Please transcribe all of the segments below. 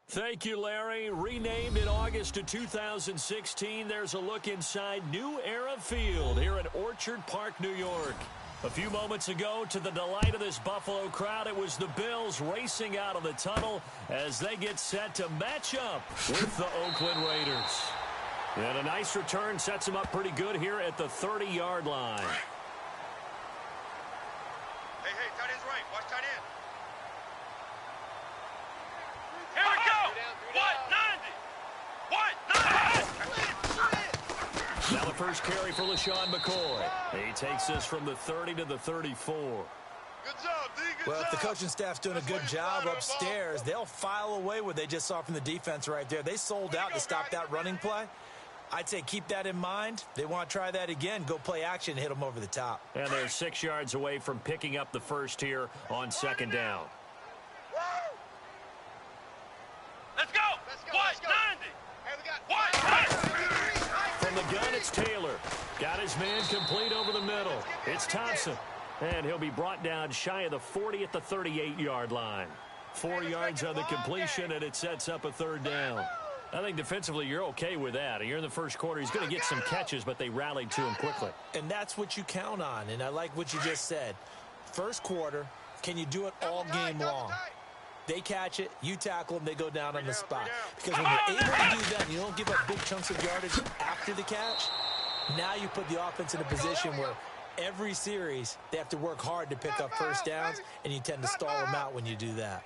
Thank you, Larry. Renamed in August of 2016, there's a look inside New Era Field here in Orchard Park, New York. A few moments ago, to the delight of this Buffalo crowd, it was the Bills racing out of the tunnel as they get set to match up with the Oakland Raiders. And a nice return sets them up pretty good here at the 30-yard line. Hey, tight end's right. Watch tight end. Here we go. 190. Now the first carry for LaShawn McCoy. He takes this from the 30 to the 34. Good job, D. Well, if the coaching staff's doing a good job upstairs, they'll file away what they just saw from the defense right there. They sold out to stop that running play. I'd say keep that in mind. They want to try that again. Go play action and hit them over the top. And they're 6 yards away from picking up the first here on second down. Let's go. 190. Hey, we got 190. From the gun, it's Taylor. Got his man complete over the middle. It's Thompson. And he'll be brought down shy of the 40 at the 38-yard line. 4 yards on the completion, and it sets up a third down. I think defensively you're okay with that. You're in the first quarter. He's going to get some catches, but they rallied to him quickly. And that's what you count on, and I like what you just said. First quarter, can you do it all game long? They catch it, you tackle them, they go down on the spot. Because when you're able to do that and you don't give up big chunks of yardage after the catch, now you put the offense in a position where every series they have to work hard to pick up first downs, and you tend to stall them out when you do that.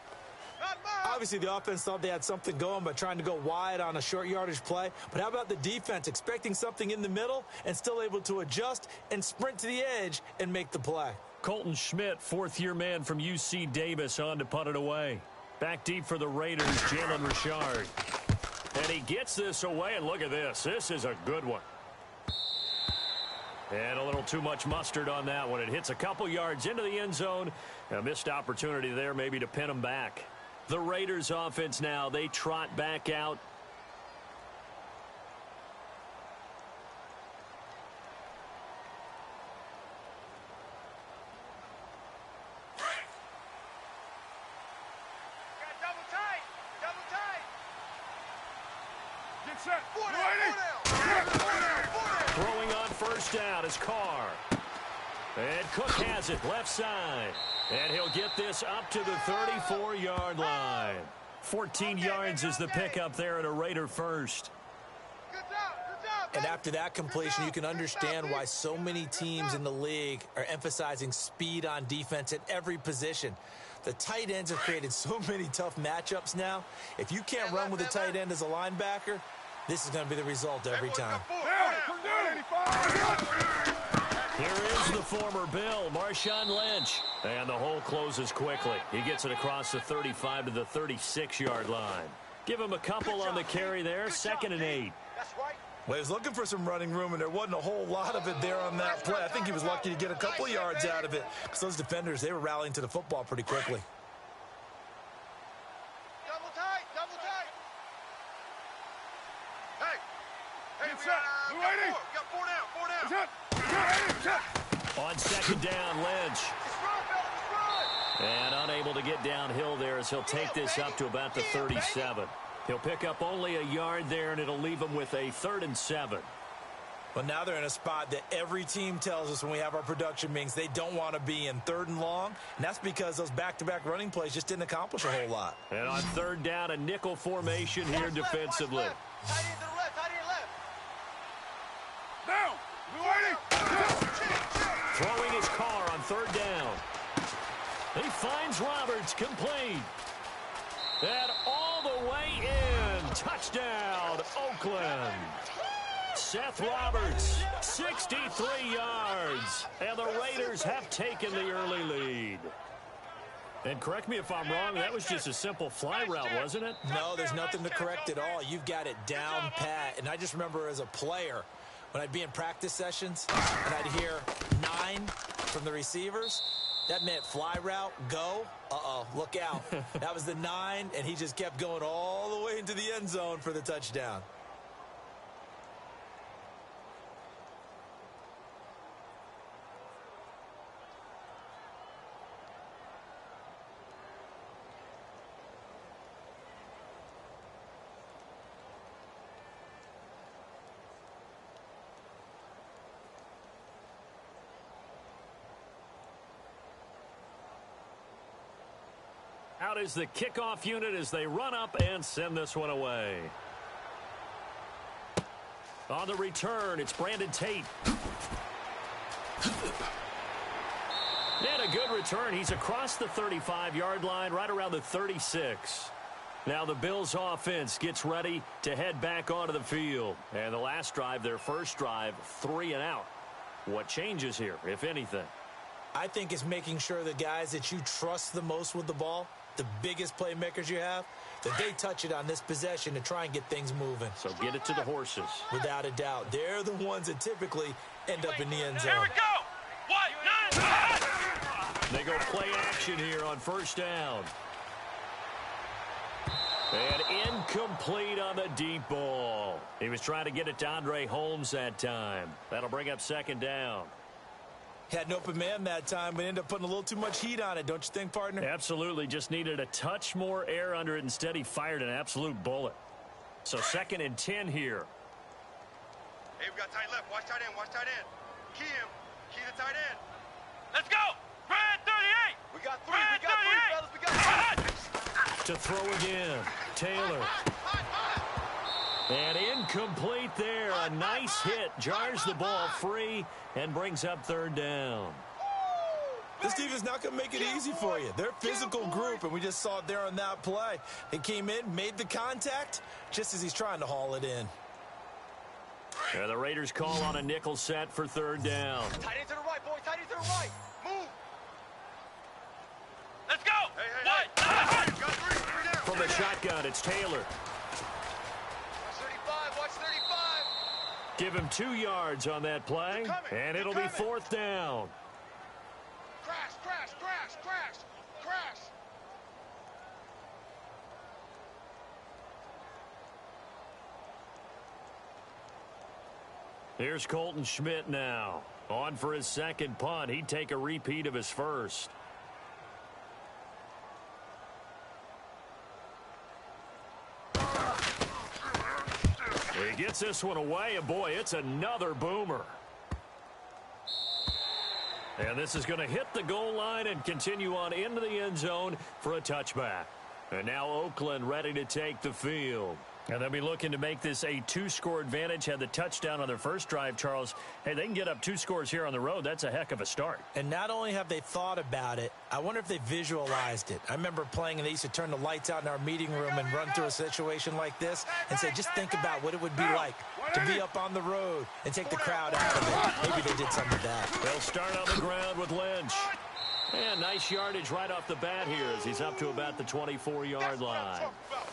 Obviously, the offense thought they had something going by trying to go wide on a short yardage play. But how about the defense expecting something in the middle and still able to adjust and sprint to the edge and make the play? Colton Schmidt, fourth-year man from UC Davis, on to punt it away. Back deep for the Raiders, Jalen Richard. And he gets this away, and look at this. This is a good one. And a little too much mustard on that one. It hits a couple yards into the end zone. A missed opportunity there maybe to pin him back. The Raiders offense now, they trot back out. Get set. Throwing on first down is Carr. And Cook has it left side. And he'll get this up to the 34-yard line. 14 yards is the pickup there at a Raider first. And after that completion, you can understand why so many teams in the league are emphasizing speed on defense at every position. The tight ends have created so many tough matchups now. If you can't run with a tight end as a linebacker, this is going to be the result every time. Here is the former Bill, Marshawn Lynch. And the hole closes quickly. He gets it across the 35 to the 36-yard line. Give him a couple on the carry there, 2nd and 8. Well, he was looking for some running room, and there wasn't a whole lot of it there on that play. I think he was lucky to get a couple yards out of it because those defenders, they were rallying to the football pretty quickly. Double tight. Hey, we got 4 down. On second down, Lynch. And unable to get downhill there as he'll take this up to about the 37. He'll pick up only a yard there, and it'll leave him with a 3rd and 7. But now they're in a spot that every team tells us when we have our production meetings they don't want to be in, 3rd and long. And that's because those back-to-back running plays just didn't accomplish a whole lot. And on 3rd down, a nickel formation here defensively. Tight end to the left. Down. Throwing his car on 3rd down. He finds Roberts, complete. And all the way in. Touchdown, Oakland. Seth Roberts, 63 yards. And the Raiders have taken the early lead. And correct me if I'm wrong, that was just a simple fly route, wasn't it? No, there's nothing to correct at all. You've got it down pat. And I just remember as a player, when I'd be in practice sessions and I'd hear 9 from the receivers, that meant fly route, go. Look out. That was the 9, and he just kept going all the way into the end zone for the touchdown. out is the kickoff unit as they run up and send this one away. On the return, it's Brandon Tate. And a good return. He's across the 35-yard line, right around the 36. Now the Bills offense gets ready to head back onto the field. And the last drive, their first drive, 3 and out. What changes here, if anything? I think it's making sure the guys that you trust the most with the ball, the biggest playmakers you have, that they touch it on this possession to try and get things moving. So get it to the horses. Without a doubt. They're the ones that typically end up in the end zone. Here we go. 1, 9. They go play action here on first down. And incomplete on the deep ball. He was trying to get it to Andre Holmes that time. That'll bring up second down. Had an open man that time, but ended up putting a little too much heat on it, don't you think, partner? Absolutely. Just needed a touch more air under it. Instead, he fired an absolute bullet. So 2nd and 10 here. Hey, we got tight left. Watch tight end. Watch tight end. Key him. Key the tight end. Let's go. Red 38. We got 3. We got 3, fellas. We got 3. To throw again. Taylor. And incomplete there. A nice hit. Jars the ball free and brings up 3rd down. This team is not going to make it easy for you. They're a physical group, and we just saw it there on that play. They came in, made the contact, just as he's trying to haul it in. And the Raiders call on a nickel set for 3rd down. Tight end to the right, boy. Tight end to the right. Move. Let's go. Hey. Got 3 down. From the shotgun, it's Taylor. Watch 35. Watch 35. Give him 2 yards on that play, and it'll be 4th down. Crash, crash, crash, crash, crash. Here's Colton Schmidt now. On for his 2nd punt. He'd take a repeat of his first. He gets this one away, and boy, it's another boomer. And this is going to hit the goal line and continue on into the end zone for a touchback. And now Oakland ready to take the field. And they'll be looking to make this a 2-score advantage. Had the touchdown on their first drive, Charles. Hey, they can get up 2 scores here on the road. That's a heck of a start. And not only have they thought about it, I wonder if they visualized it. I remember playing, and they used to turn the lights out in our meeting room and run through a situation like this and say, just think about what it would be like to be up on the road and take the crowd out of it. Maybe they did some of that. They'll start on the ground with Lynch. And nice yardage right off the bat here as he's up to about the 24-yard line.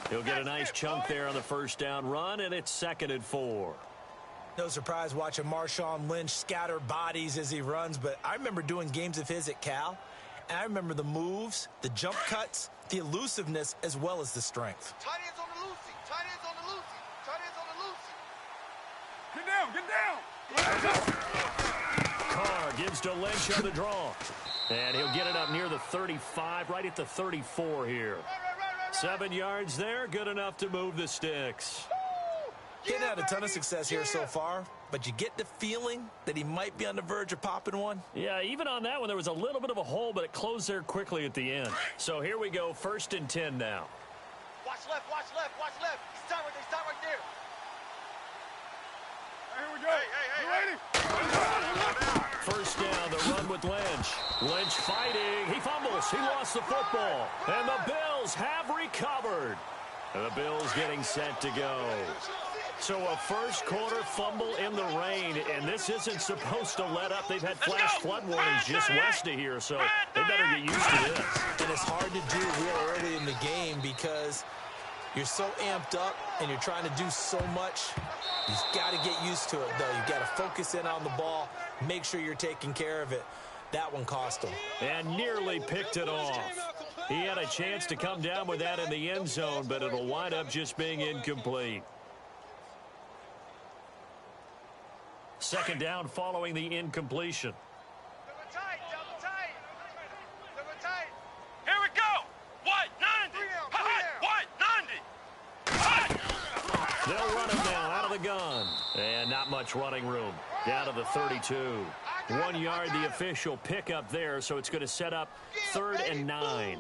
He'll get a nice chunk there on the first down run, and it's 2nd and 4. No surprise watching Marshawn Lynch scatter bodies as he runs, but I remember doing games of his at Cal, and I remember the moves, the jump cuts, the elusiveness, as well as the strength. Tight ends on the loosey. Tight ends on the loosey. Tight ends on the loosey. Get down. Get down. Carr gives to Lynch on the draw. And he'll get it up near the 35, right at the 34 here. 7 yards there, good enough to move the sticks. He's had a ton of success here so far, but you get the feeling that he might be on the verge of popping one. Yeah, even on that one, there was a little bit of a hole, but it closed there quickly at the end. So here we go, 1st and 10 now. Watch left, watch left, watch left. He's tight right there. Here we go. Hey. You ready? First down, the run with Lynch. Lynch fighting. He fumbles. He lost the football. And the Bills have recovered. And the Bills getting set to go. So a first quarter fumble in the rain, and this isn't supposed to let up. They've had flash flood warnings just west of here, so they better get used to this. And it's hard to do real early in the game because you're so amped up and you're trying to do so much. You've got to get used to it, though. You've got to focus in on the ball, make sure you're taking care of it. That one cost him. And nearly picked it off. He had a chance to come down with that in the end zone, but it'll wind up just being incomplete. Second down following the incompletion. Double tight. Double tight. Here we go. White 90. White 90. They'll run him now out of the gun. And not much running room. Down to the 32. 1 yard, the official pickup there, so it's going to set up 3rd and 9.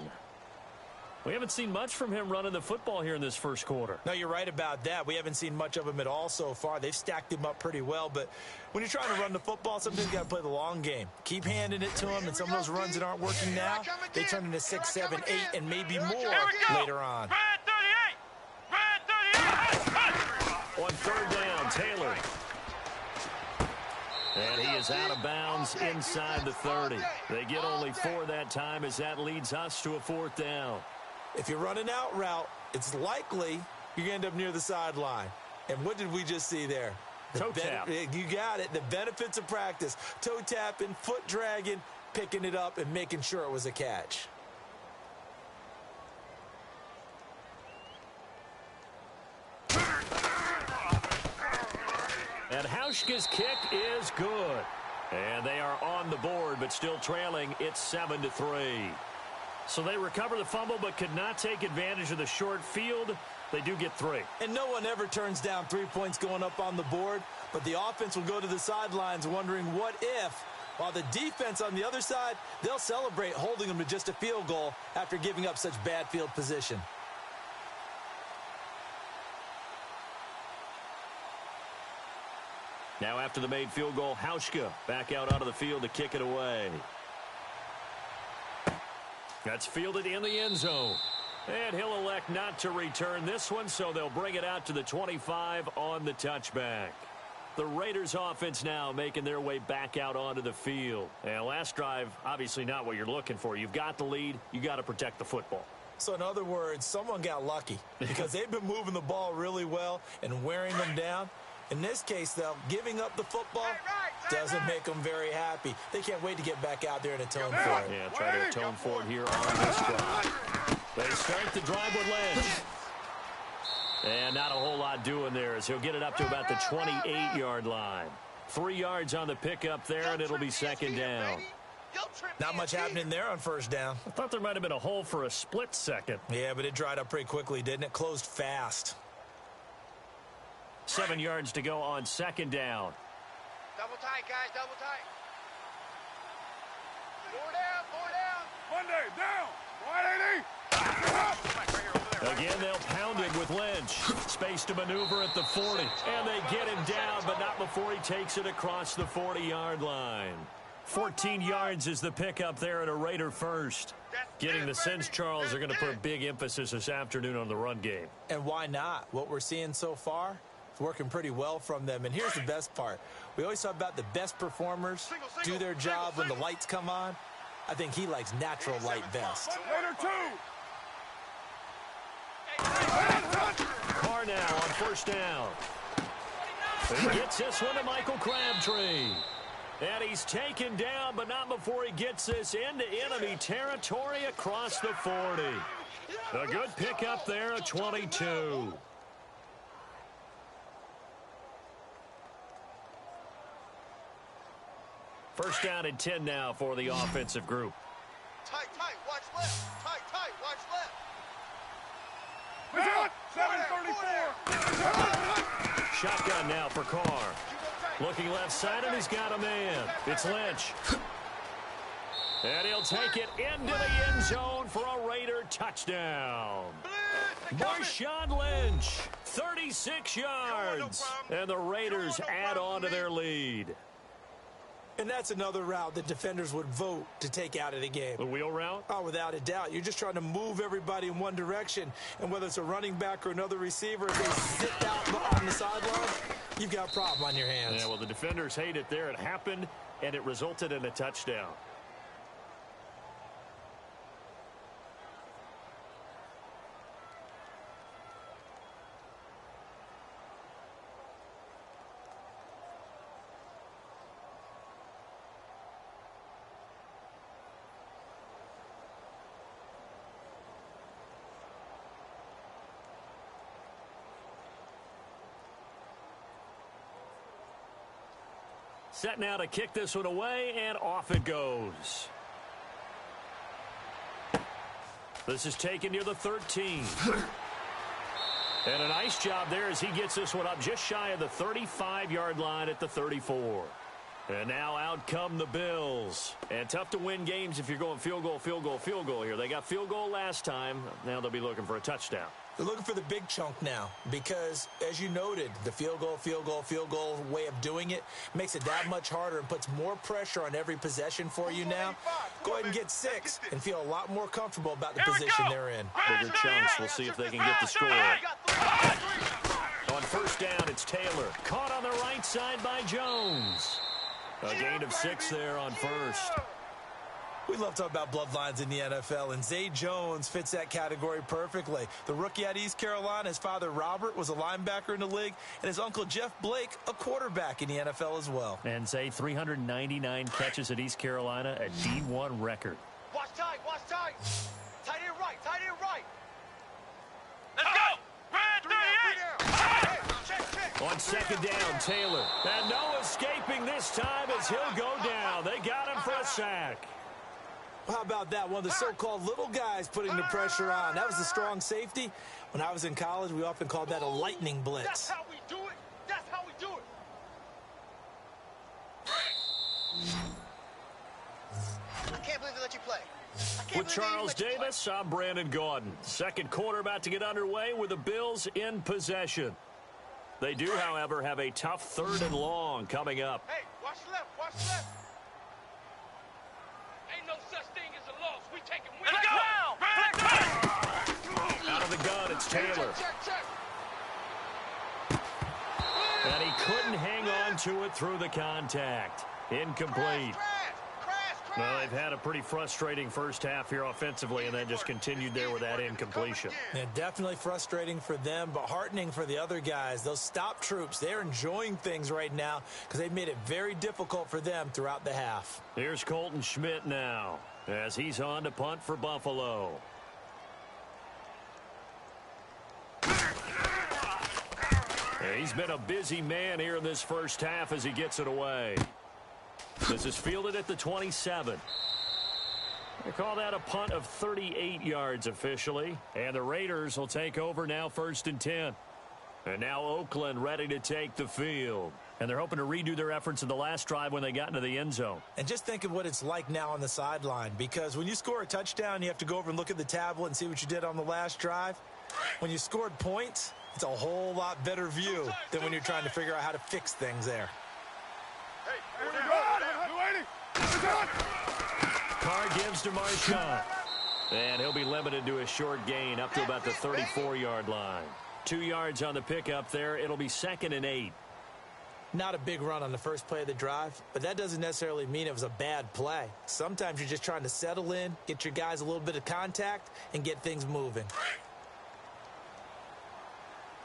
We haven't seen much from him running the football here in this first quarter. No, you're right about that. We haven't seen much of him at all so far. They've stacked him up pretty well, but when you're trying to run the football, sometimes you got to play the long game. Keep handing it to him, and some of those runs that aren't working now, they turn into 6, 7, 8, and maybe more later on. On third down, Taylor. And he is out of bounds inside the 30. They get only 4 that time as that leads us to a 4th down. If you're running out route, it's likely you're going to end up near the sideline. And what did we just see there? Toe tap. You got it. The benefits of practice. Toe tapping, foot dragging, picking it up, and making sure it was a catch. And Hauschka's kick is good. And they are on the board, but still trailing. It's 7-3. So they recover the fumble, but could not take advantage of the short field. They do get 3. And no one ever turns down 3 points going up on the board, but the offense will go to the sidelines wondering what if, while the defense on the other side, they'll celebrate holding them to just a field goal after giving up such bad field position. Now after the made field goal, Hauschka back out onto the field to kick it away. That's fielded in the end zone. And he'll elect not to return this one, so they'll bring it out to the 25 on the touchback. The Raiders offense now making their way back out onto the field. And last drive, obviously not what you're looking for. You've got the lead. You got to protect the football. So in other words, someone got lucky because they've been moving the ball really well and wearing them down. In this case, though, giving up the football doesn't make them very happy. They can't wait to get back out there and atone for it. Yeah, try to atone for it here on this drive. They start the drive with Lynch. And not a whole lot doing there as he'll get it up to about the 28-yard line. 3 yards on the pickup there, and it'll be 2nd down. Not much happening there on 1st down. I thought there might have been a hole for a split second. Yeah, but it dried up pretty quickly, didn't it? Closed fast. 7 yards to go on 2nd down. Double tight, guys, double tight. 4 down, 4 down. Monday, down. 180. Again, they'll pound it with Lynch. Space to maneuver at the 40. And they get him down, but not before he takes it across the 40-yard line. 14 yards is the pickup there at a Raider first. Getting the sense, Charles, they're going to put a big emphasis this afternoon on the run game. And why not? What we're seeing so far, it's working pretty well from them. And here's the best part. We always talk about the best performers do their job when the lights come on. I think he likes natural light best. Raider 2. Carr now on 1st down. He gets this one to Michael Crabtree. And he's taken down, but not before he gets this into enemy territory across the 40. A good pickup there at 22. First down and 10 now for the offensive group. Tight, tight, watch left. Tight, tight, watch left. 734. Shotgun now for Carr. Looking left side, and he's got a man. It's Lynch. And he'll take it into the end zone for a Raider touchdown. Marshawn Lynch, 36 yards. And the Raiders add on to their lead. And that's another route that defenders would vote to take out of the game. The wheel route? Oh, without a doubt. You're just trying to move everybody in one direction. And whether it's a running back or another receiver, if they sit out on the sideline, you've got a problem on your hands. Yeah, well, the defenders hate it there. It happened, and it resulted in a touchdown. Set now to kick this one away, and off it goes. This is taken near the 13. And a nice job there as he gets this one up just shy of the 35-yard line at the 34. And now out come the Bills. And tough to win games if you're going field goal, field goal, field goal here. They got field goal last time. Now they'll be looking for a touchdown. They're looking for the big chunk now because, as you noted, the field goal way of doing it makes it that much harder and puts more pressure on every possession for you now. Go ahead and get 6 and feel a lot more comfortable about the position they're in. Bigger chunks. We'll see if they can get the score. On first down, it's Taylor. Caught on the right side by Jones. A gain of 6 there on first. We love talking about bloodlines in the NFL, and Zay Jones fits that category perfectly. The rookie out of East Carolina, his father Robert was a linebacker in the league, and his uncle Jeff Blake, a quarterback in the NFL as well. And Zay, 399 catches at East Carolina, a D1 record. Watch tight, watch tight. Tight end right, tight end right. Let's go! Red 38! On second down, Taylor. And no escaping this time as he'll go down. They got him for a sack. How about that? One of the so-called little guys putting the pressure on. That was the strong safety. When I was in college, we often called that a lightning blitz. That's how we do it. That's how we do it. I can't believe they let you play. With Charles Davis, I'm Brandon Gaudin. Second quarter about to get underway with the Bills in possession. They do, however, have a tough 3rd and long coming up. Hey, watch left, watch left. Ain't no such thing as a loss. We take it. Let's go! Out of the gun, it's Taylor. And he couldn't hang on to it through the contact. Incomplete. Well, they've had a pretty frustrating first half here offensively, and then just continued there with that incompletion. Yeah, definitely frustrating for them, but heartening for the other guys. Those stop troops, they're enjoying things right now because they've made it very difficult for them throughout the half. Here's Colton Schmidt now as he's on to punt for Buffalo. He's been a busy man here in this first half as he gets it away. This is fielded at the 27. They call that a punt of 38 yards officially. And the Raiders will take over now 1st and 10. And now Oakland ready to take the field. And they're hoping to redo their efforts in the last drive when they got into the end zone. And just think of what it's like now on the sideline. Because when you score a touchdown, you have to go over and look at the tablet and see what you did on the last drive. When you scored points, it's a whole lot better view than when you're trying to figure out how to fix things there. Carr gives to Marshawn. And he'll be limited to a short gain up to about the 34-yard line. 2 yards on the pickup there. It'll be 2nd and 8. Not a big run on the first play of the drive, but that doesn't necessarily mean it was a bad play. Sometimes you're just trying to settle in, get your guys a little bit of contact, and get things moving.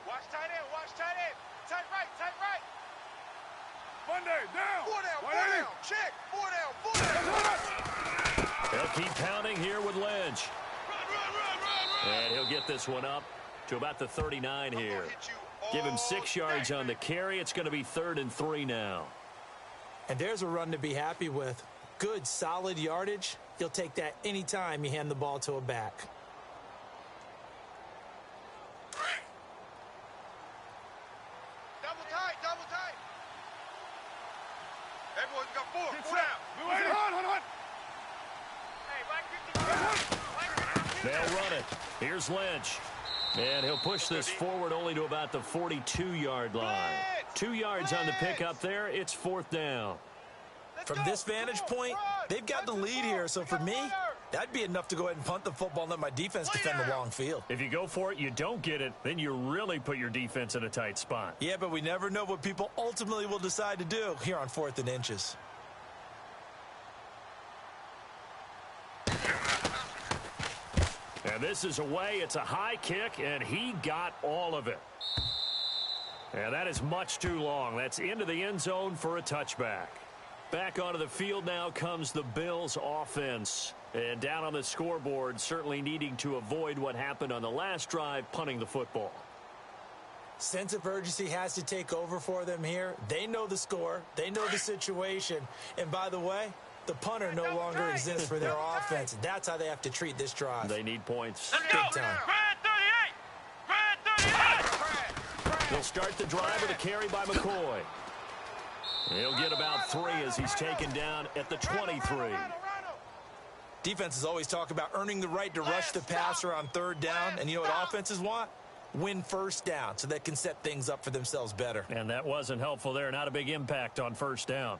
Watch tight end, watch tight end. Tight right, tight right. Monday, down. 4 down, 4 down. Check. 4 down, 4 down. They'll keep pounding here with Lynch. And he'll get this one up to about the 39 here. Give him 6 yards on the carry. It's going to be 3rd and 3 now. And there's a run to be happy with. Good, solid yardage. You'll take that anytime you hand the ball to a back. Double tight, double tight. Hey, boys, we got 4. 4 down. Hold. Hey, They'll run it. Here's Lynch. And he'll push this forward only to about the 42-yard line. 2 yards on the pickup there. It's 4th down. From this vantage point, they've got the lead here. So for me, that'd be enough to go ahead and punt the football and let my defense defend the long field. If you go for it, you don't get it, then you really put your defense in a tight spot. Yeah, but we never know what people ultimately will decide to do here on 4th and inches. And this is away. It's a high kick, and he got all of it. And that is much too long. That's into the end zone for a touchback. Back onto the field now comes the Bills offense. And down on the scoreboard, certainly needing to avoid what happened on the last drive, punting the football. Sense of urgency has to take over for them here. They know the score. They know the situation. And by the way, the punter no longer exists for their offense. That's how they have to treat this drive. They need points. Big time. They'll start the drive with a carry by McCoy. He'll get about 3 as he's taken down at the 23. Defenses always talk about earning the right to rush the passer on third down. And you know what offenses want? Win first down so they can set things up for themselves better. And that wasn't helpful there. Not a big impact on first down.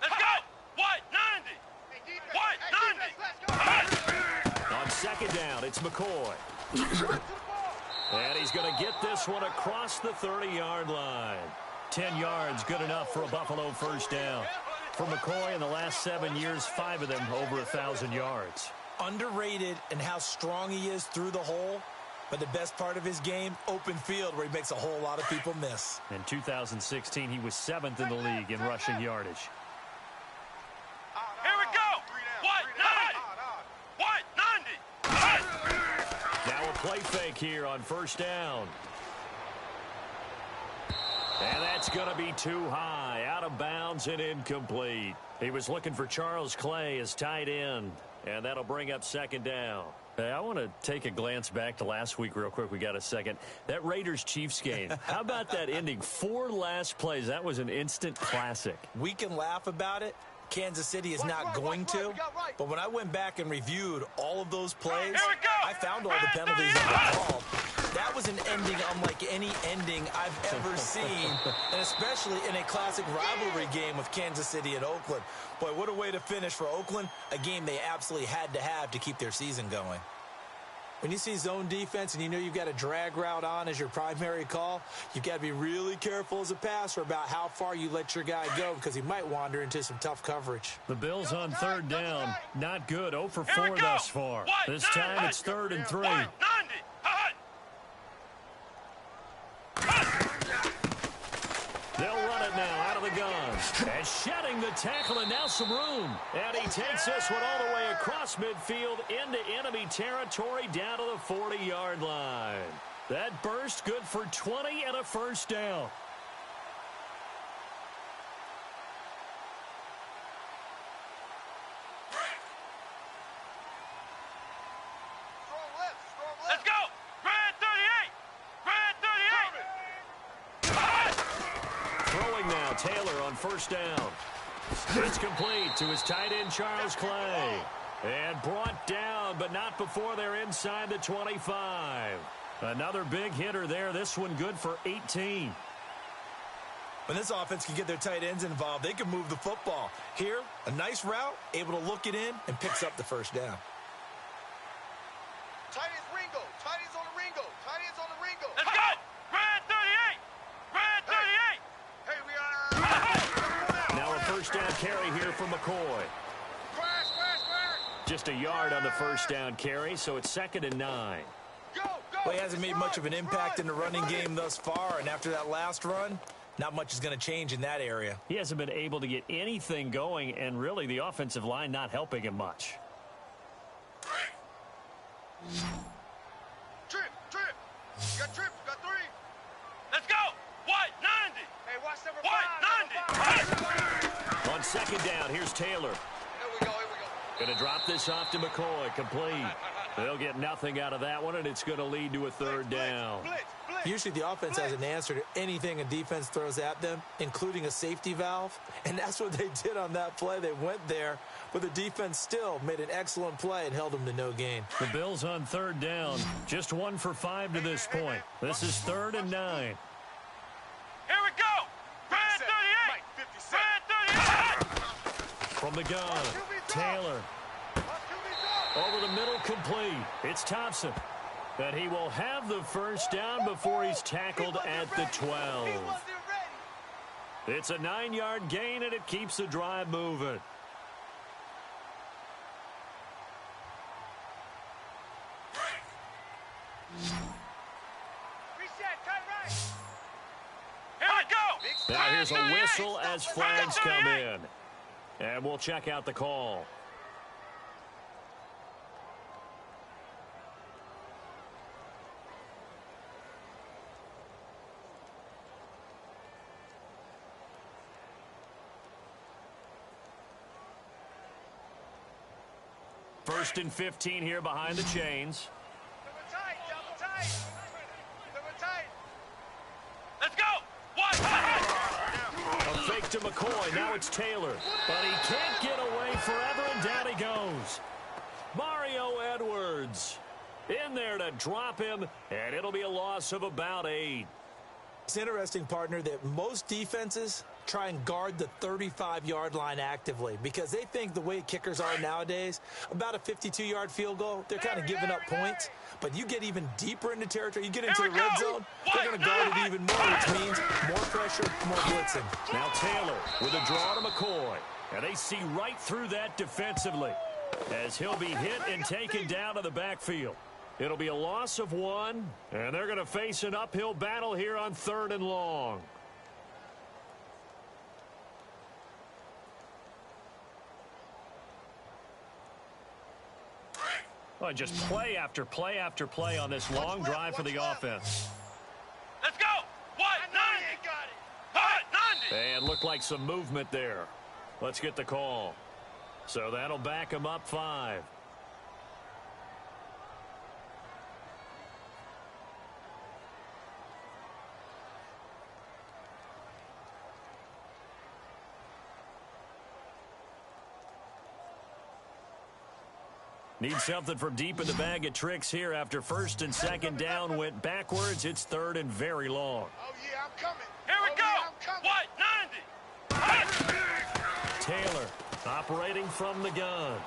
Let's go! What? 90! On second down, it's McCoy. And he's going to get this one across the 30-yard line. 10 yards, good enough for a Buffalo first down. For McCoy in the last 7 years, 5 of them over 1,000 yards. Underrated in how strong he is through the hole. But the best part of his game, open field, where he makes a whole lot of people miss. In 2016, he was 7th in the league in rushing yardage. Here we go! What? 90! What? 90! Now a play fake here on first down. And that's going to be too high, out of bounds and incomplete. He was looking for Charles Clay as tight end, and that'll bring up second down. Hey, I want to take a glance back to last week real quick. We got a second. That Raiders-Chiefs game, how about that ending? 4 last plays. That was an instant classic. We can laugh about it. Kansas City is not going to. But when I went back and reviewed all of those plays, I found all the penalties that were called. That was an ending unlike any ending I've ever seen, and especially in a classic rivalry game with Kansas City and Oakland. Boy, what a way to finish for Oakland, a game they absolutely had to have to keep their season going. When you see zone defense and you know you've got a drag route on as your primary call, you've got to be really careful as a passer about how far you let your guy go because he might wander into some tough coverage. The Bills on third down, not good, 0 for 4 thus far. This time it's 3rd and 3. They'll run it now out of the gun. And shedding the tackle and now some room. And he takes this one all the way across midfield into enemy territory down to the 40-yard line. That burst good for 20 and a first down. Let's go! Red 38! Red 38! Throwing now, Taylor on first down. It's complete to his tight end, Charles Clay. And brought down, but not before they're inside the 25. Another big hitter there. This one good for 18. When this offense can get their tight ends involved, they can move the football. Here, a nice route, able to look it in, and picks up the first down. Tight ends Ringo. Tight ends on the Ringo. Tight ends on the Ringo. Let's go! Red 38! Red 38! Hey, we are... Now a first down carry here for McCoy. Crash! Just a yard on the first down carry, so it's 2nd and 9. Go! Well, he hasn't made much of an impact in the running game thus far, and after that last run, not much is going to change in that area. He hasn't been able to get anything going, and really the offensive line not helping him much. Trip! You got trips, you got 3. Let's go! What? 90! Hey, watch number 5! 90! On second down, here's Taylor. Here we go. Going to drop this off to McCoy, complete. They'll get nothing out of that one, and it's going to lead to a third down. Blitz. Usually the offense has an answer to anything a defense throws at them, including a safety valve, and that's what they did on that play. They went there, but the defense still made an excellent play and held them to no gain. The Bills on third down, just 1 for 5 to this point. This is 3rd and 9. Here we go! Red 38! Red 38! From the gun, Taylor. Over the middle, complete. It's Thompson. And he will have the first down before he's tackled at the 12. It's a 9-yard gain, and it keeps the drive moving. Here we go! Now here's a whistle as flags come in. And we'll check out the call. First and 15 here behind the chains. Let's go! One! A fake to McCoy. Now it's Taylor. But he can't get away forever, and down he goes. Mario Edwards in there to drop him, and it'll be a loss of about 8. It's interesting, partner, that most defenses try and guard the 35-yard line actively because they think the way kickers are nowadays, about a 52-yard field goal, they're kind of giving up points. But you get even deeper into territory, you get into the red zone, they're going to guard it even more, which means more pressure, more blitzing. Now Taylor with a draw to McCoy. And they see right through that defensively as he'll be hit and taken down to the backfield. It'll be a loss of 1, and they're going to face an uphill battle here on 3rd and long. Well, just play after play after play on this long drive for the offense. Let's go! What? 90! Got it! What? 90! And looked like some movement there. Let's get the call. So that'll back him up 5. Need something from deep in the bag of tricks here after 1st and 2nd down went backwards. It's 3rd and very long. Oh, yeah, I'm coming. Here we go. What? 90. Taylor operating from the gun.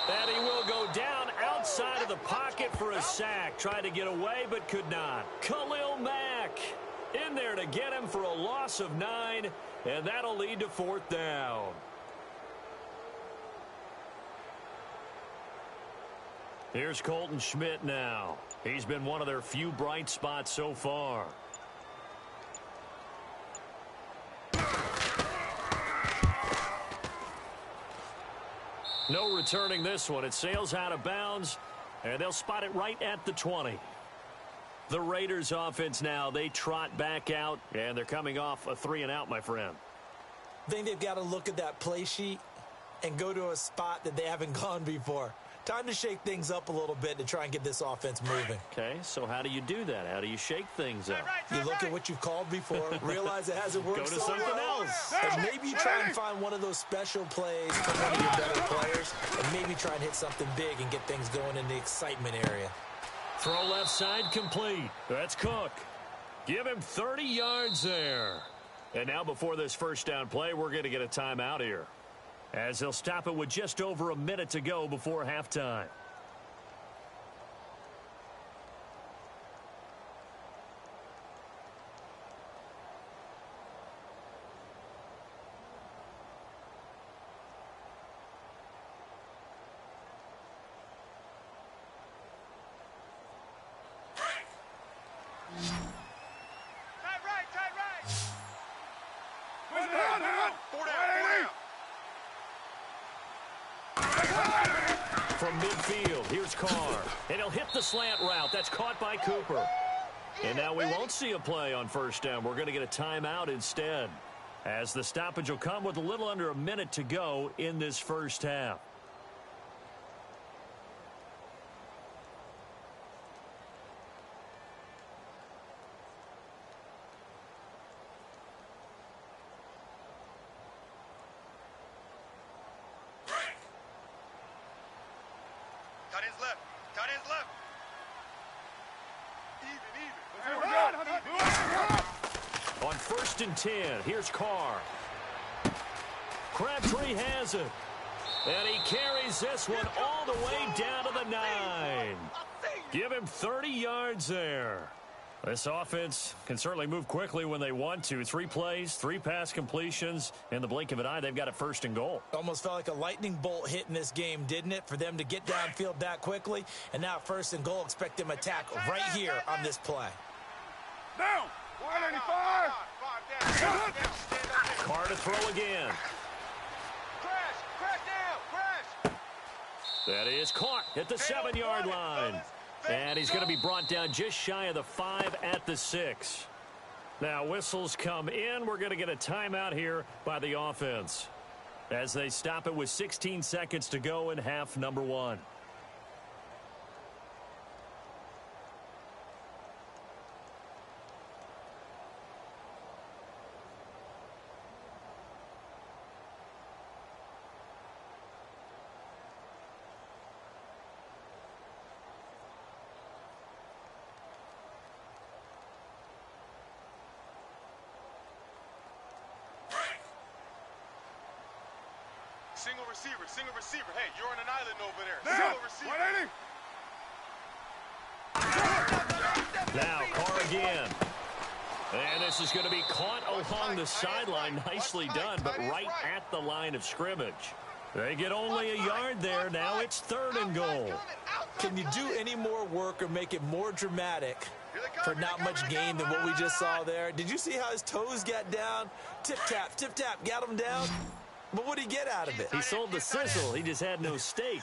And he will go down outside of the pocket for a sack. Tried to get away but could not. Khalil Mack in there to get him for a loss of 9. And that'll lead to 4th down. Here's Colton Schmidt now. He's been one of their few bright spots so far. No returning this one. It sails out of bounds, and they'll spot it right at the 20. The Raiders offense now, they trot back out, and they're coming off a 3-and-out, my friend. I think they've got to look at that play sheet and go to a spot that they haven't gone before. Time to shake things up a little bit to try and get this offense moving. Okay, so how do you do that? How do you shake things up? You look at what you've called before, realize it hasn't worked Go to so something well, else. and maybe you try and find one of those special plays from one of your better players, and maybe try and hit something big and get things going in the excitement area. Throw left side complete. That's Cook. Give him 30 yards there. And now before this 1st down play, we're going to get a timeout here, as they'll stop it with just over a minute to go before halftime. Tight right. Where's the hell? 4 down. From midfield, here's Carr. And he'll hit the slant route. That's caught by Cooper. And now we won't see a play on 1st down. We're going to get a timeout instead, as the stoppage will come with a little under a minute to go in this 1st half. Tight ends left. Tight ends left. Even. On 1st and 10, here's Carr. Crabtree has it. And he carries this one all the way down to the 9. Give him 30 yards there. This offense can certainly move quickly when they want to. 3 plays, 3 pass completions. In the blink of an eye, they've got it 1st and goal. Almost felt like a lightning bolt hit in this game, didn't it? For them to get downfield that quickly. And now 1st and goal, expect them to attack right here on this play. Down! 185! Carr to throw again. Crash down. That is caught at the 7-yard line. And he's going to be brought down just shy of the 5 at the 6. Now whistles come in. We're going to get a timeout here by the offense, as they stop it with 16 seconds to go in half number 1. Single receiver, single receiver. Hey, you're on an island over there. Now, Single receiver. 180. Now, Carr again. And this is going to be caught along the sideline. Nicely done, but right at the line of scrimmage. They get only a yard there. Now it's 3rd and goal. Can you do any more work or make it more dramatic for not much gain than what we just saw there? Did you see how his toes got down? Tip-tap, got him down. But what did he get out of it? He sold the sizzle. He just had no steak.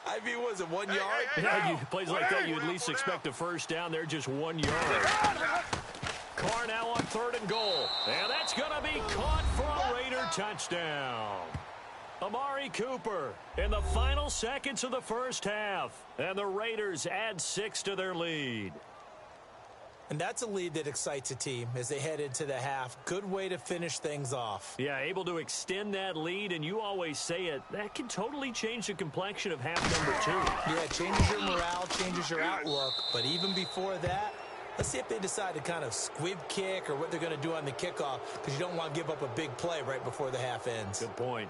I mean, was it 1 yard? Yeah, plays like that, you at least expect a first down. They're just 1 yard. Carr now on 3rd and goal. And that's going to be caught for a Raider touchdown. Amari Cooper in the final seconds of the first half. And the Raiders add 6 to their lead. And that's a lead that excites a team as they head into the half. Good way to finish things off. Yeah, able to extend that lead, and you always say it, that can totally change the complexion of half number 2. Yeah, it changes your morale, changes your outlook. But even before that, let's see if they decide to kind of squib kick or what they're going to do on the kickoff, because you don't want to give up a big play right before the half ends. Good point.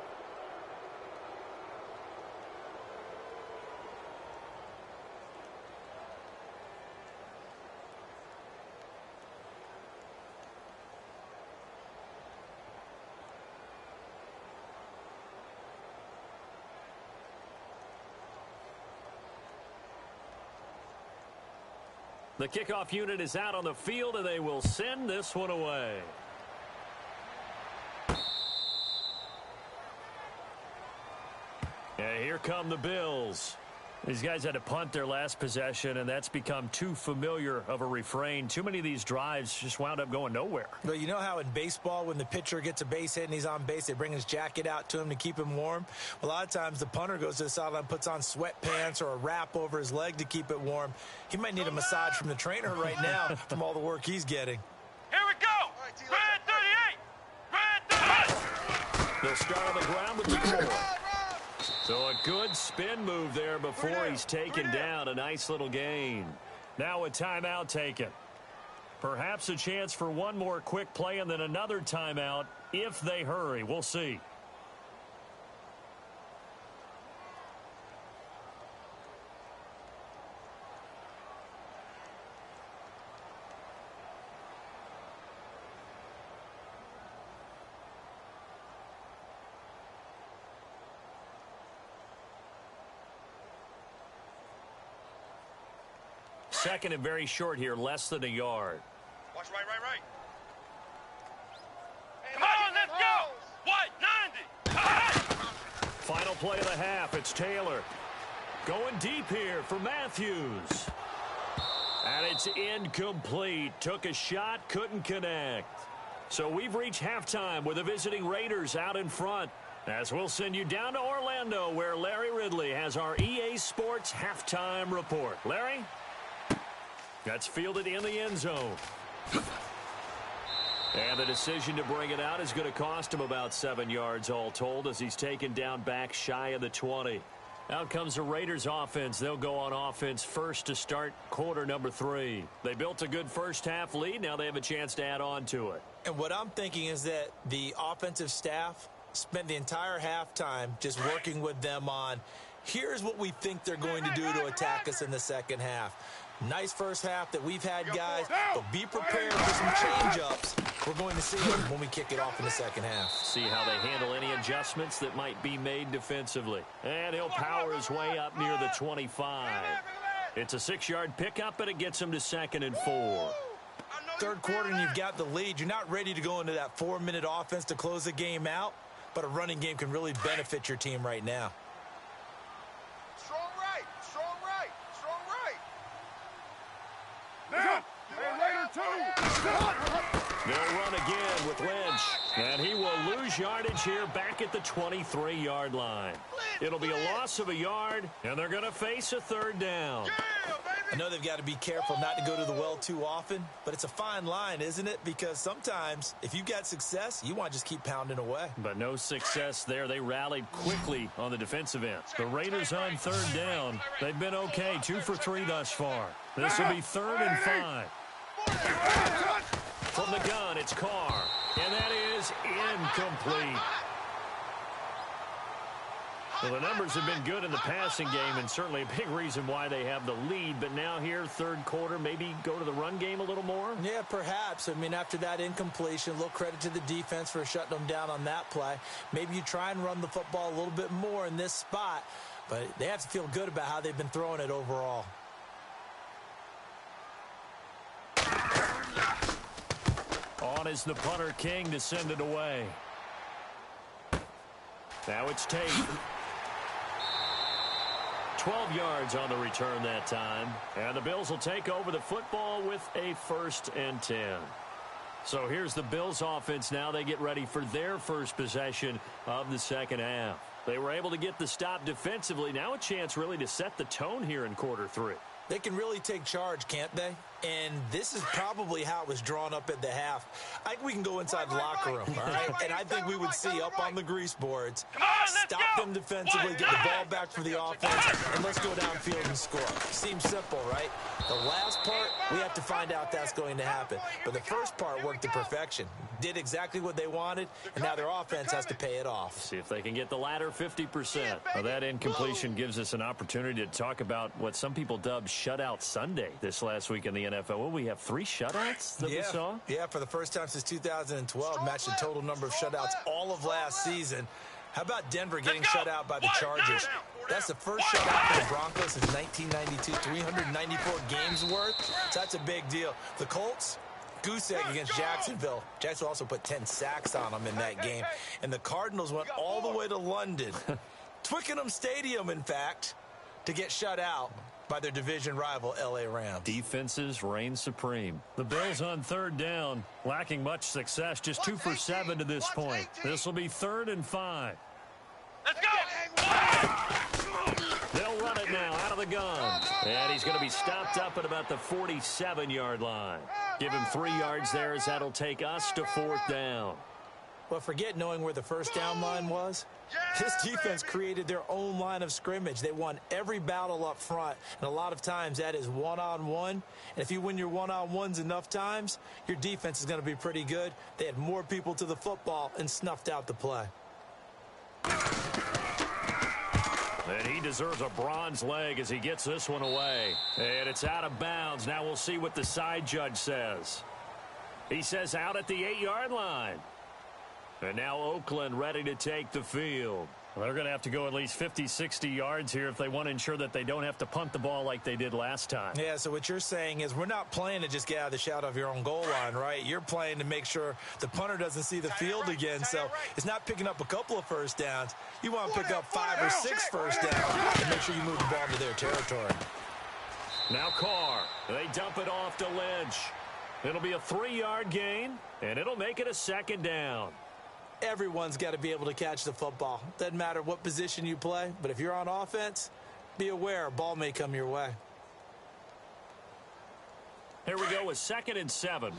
The kickoff unit is out on the field, and they will send this one away. And here come the Bills. These guys had to punt their last possession, and that's become too familiar of a refrain. Too many of these drives just wound up going nowhere. Well, you know how in baseball, when the pitcher gets a base hit and he's on base, they bring his jacket out to him to keep him warm? A lot of times the punter goes to the sideline, puts on sweatpants or a wrap over his leg to keep it warm. He might need a massage from the trainer right now from all the work he's getting. Here we go. Red 38. They'll start on the ground with the core. So a good spin move there before he's taken down. A nice little gain. Now a timeout taken. Perhaps a chance for one more quick play and then another timeout if they hurry. We'll see. Second and very short here, less than a yard. Watch right. Come on, let's go. What? 90. Final play of the half. It's Taylor. Going deep here for Matthews. And it's incomplete. Took a shot, couldn't connect. So we've reached halftime with the visiting Raiders out in front. As we'll send you down to Orlando, where Larry Ridley has our EA Sports halftime report. Larry? That's fielded in the end zone. And the decision to bring it out is going to cost him about 7 yards all told as he's taken down back shy of the 20. Out comes the Raiders offense. They'll go on offense first to start quarter number 3. They built a good first half lead. Now they have a chance to add on to it. And what I'm thinking is that the offensive staff spent the entire halftime just working with them on, here's what we think they're going to do to attack us in the second half. Nice first half that we've had, guys, but be prepared for some change-ups. We're going to see them when we kick it off in the second half. See how they handle any adjustments that might be made defensively. And he'll power his way up near the 25. It's a 6-yard pickup, and it gets him to 2nd and 4. Third quarter, and you've got the lead. You're not ready to go into that 4-minute offense to close the game out, but a running game can really benefit your team right now. Now, Raider 2. They'll run again with Lynch. And he will lose yardage here back at the 23-yard line. It'll be a loss of a yard, and they're going to face a 3rd down. I know they've got to be careful not to go to the well too often, but it's a fine line, isn't it? Because sometimes, if you've got success, you want to just keep pounding away. But no success there. They rallied quickly on the defensive end. The Raiders on 3rd down. They've been okay, 2 for 3 thus far. This will be 3rd and 5. From the gun, it's Carr. And that is incomplete. Well, the numbers have been good in the passing game, and certainly a big reason why they have the lead. But now here, third quarter, maybe go to the run game a little more? Yeah, perhaps. I mean, after that incompletion, a little credit to the defense for shutting them down on that play. Maybe you try and run the football a little bit more in this spot, but they have to feel good about how they've been throwing it overall. On is the punter, King, to send it away. Now it's Tate. 12 yards on the return that time. And the Bills will take over the football with a 1st and 10. So here's the Bills offense now. They get ready for their first possession of the second half. They were able to get the stop defensively. Now a chance really to set the tone here in quarter 3. They can really take charge, can't they? And this is probably how it was drawn up at the half. I think we can go inside the locker room, all right? And I think we would see up on the grease boards, stop them defensively, get the ball back for the offense, and let's go downfield and score. Seems simple, right? The last part, we have to find out that's going to happen. But the first part worked to perfection. Did exactly what they wanted, and now their offense has to pay it off. See if they can get the latter 50%. Well, that incompletion gives us an opportunity to talk about what some people dubbed Shutout Sunday this last week in the NFL. Well, we have 3 shutouts that we saw? Yeah, for the first time since 2012, matched the total number of shutouts all of last season. How about Denver getting shut out by the Chargers? That's the first shutout for the Broncos since 1992, 394 games worth. So that's a big deal. The Colts, goose egg against Jacksonville. Jacksonville also put 10 sacks on them in that game. And the Cardinals went all the way to London, Twickenham Stadium, in fact, to get shut out by their division rival, L.A. Rams. Defenses reign supreme. The Bills on 3rd down, lacking much success, just 2 for 7 to this point. This will be 3rd and 5. Let's go! They'll run it now out of the gun. And he's going to be stopped up at about the 47-yard line. Give him 3 yards there as that'll take us to 4th down. Well, forget knowing where the first down line was. This defense created their own line of scrimmage. They won every battle up front, and a lot of times that is one-on-one. And if you win your one-on-ones enough times, your defense is going to be pretty good. They had more people to the football and snuffed out the play. And he deserves a bronze leg as he gets this one away. And it's out of bounds. Now we'll see what the side judge says. He says out at the 8-yard line. And now Oakland ready to take the field. Well, they're going to have to go at least 50, 60 yards here if they want to ensure that they don't have to punt the ball like they did last time. Yeah, so what you're saying is we're not playing to just get out of the shadow of your own goal line, right? You're playing to make sure the punter doesn't see the field again. So it's not picking up a couple of first downs. You want to pick up 5 or 6 first downs and make sure you move the ball into their territory. Now Carr. They dump it off to Lynch. It'll be a 3-yard gain, and it'll make it a 2nd down. Everyone's got to be able to catch the football. Doesn't matter what position you play, but if you're on offense, be aware a ball may come your way. Here we go with 2nd and 7.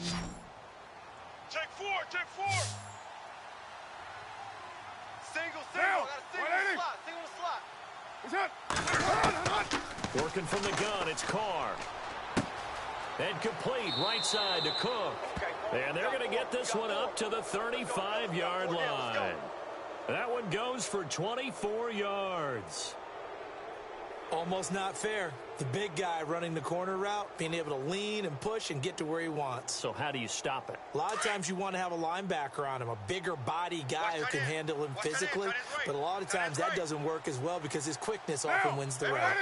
Check 4, check 4. Single, got a single slot, Working from the gun, it's Carr. And complete, right side to Cook. And they're going to get this one up to the 35-yard line. That one goes for 24 yards. Almost not fair. The big guy running the corner route, being able to lean and push and get to where he wants. So how do you stop it? A lot of times you want to have a linebacker on him, a bigger body guy who can handle him physically. But a lot of times that doesn't work as well because his quickness often wins the route.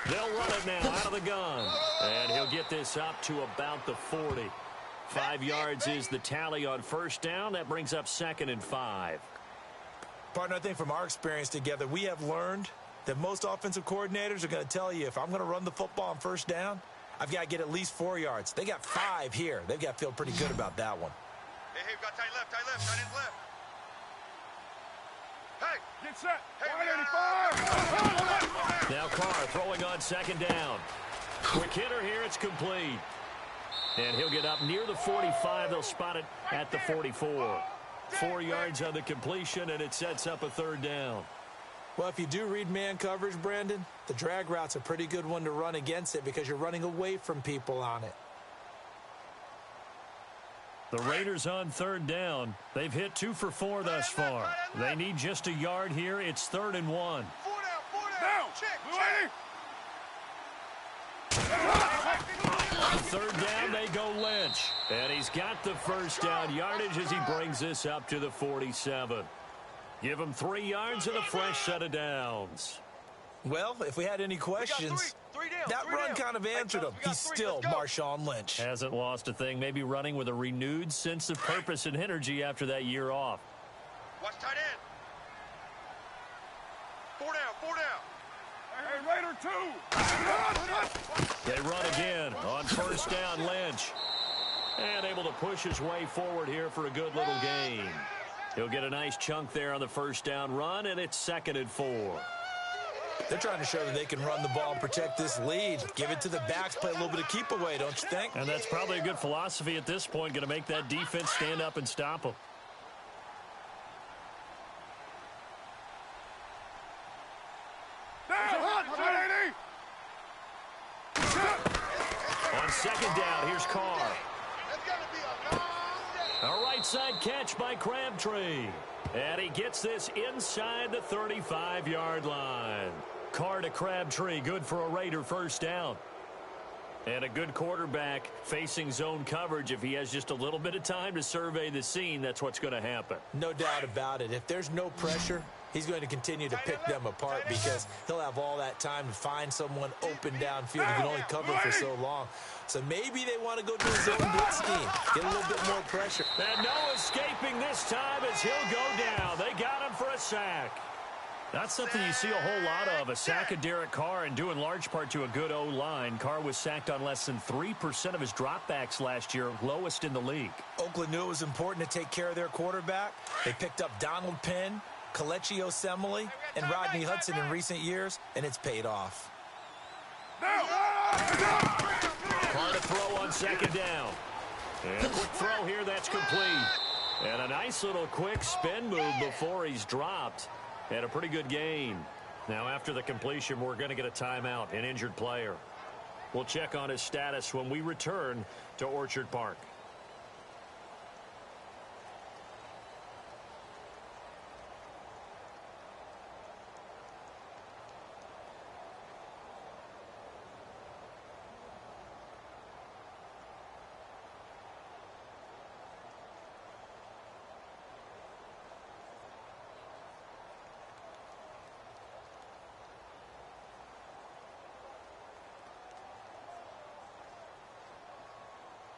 They'll run it now out of the gun. And he'll get this up to about the 40. 5 yards is the tally on first down. That brings up 2nd and 5. Partner, I think from our experience together, we have learned that most offensive coordinators are going to tell you if I'm going to run the football on first down, I've got to get at least 4 yards. They got 5 here. They've got to feel pretty good about that one. Hey, we've got tight left, tight ends left. Hey, get set. Hey, 185. Now Carr throwing on 2nd down. Quick hitter here, it's complete. And he'll get up near the 45. They'll spot it at the 44. 4 yards on the completion, and it sets up a 3rd down. Well, if you do read man coverage, Brandon, the drag route's a pretty good one to run against it because you're running away from people on it. The Raiders on third down. They've hit 2 for 4 thus far. They need just a yard here. It's 3rd and 1. 4 down. Check. On third down, they go Lynch. And he's got the first down yardage as he brings this up to the 47. Give him 3 yards and a fresh set of downs. Well, if we had any questions, that run kind of answered him. He's still Marshawn Lynch. Hasn't lost a thing. Maybe running with a renewed sense of purpose and energy after that year off. Watch tight end. 4 down. Hey, Raider 2. They run again on first down, Lynch. And able to push his way forward here for a good little gain. He'll get a nice chunk there on the first down run, and it's 2nd and 4. They're trying to show that they can run the ball and protect this lead. Give it to the backs, play a little bit of keep away, don't you think? And that's probably a good philosophy at this point, going to make that defense stand up and stop them. On second down, here's Carr. A right side catch by Crabtree. And he gets this inside the 35-yard line. Carr to Crabtree, good for a Raider first down. And a good quarterback facing zone coverage. If he has just a little bit of time to survey the scene, that's what's going to happen. No doubt about it. If there's no pressure, he's going to continue to pick them apart because he'll have all that time to find someone open downfield. He can only cover for so long. So maybe they want to go to a zone blitz scheme, get a little bit more pressure. And no escaping this time as he'll go down. They got him for a sack. That's something you see a whole lot of, a sack of Derek Carr, and due in large part to a good O-line. Carr was sacked on less than 3% of his dropbacks last year, lowest in the league. Oakland knew it was important to take care of their quarterback. They picked up Donald Penn, Kelechi Osemele, and Rodney Hudson in recent years, and it's paid off. Carr to throw on second down. And a quick throw here, that's complete. And a nice little quick spin move before he's dropped. And a pretty good gain. Now, after the completion, we're going to get a timeout, an injured player. We'll check on his status when we return to Orchard Park.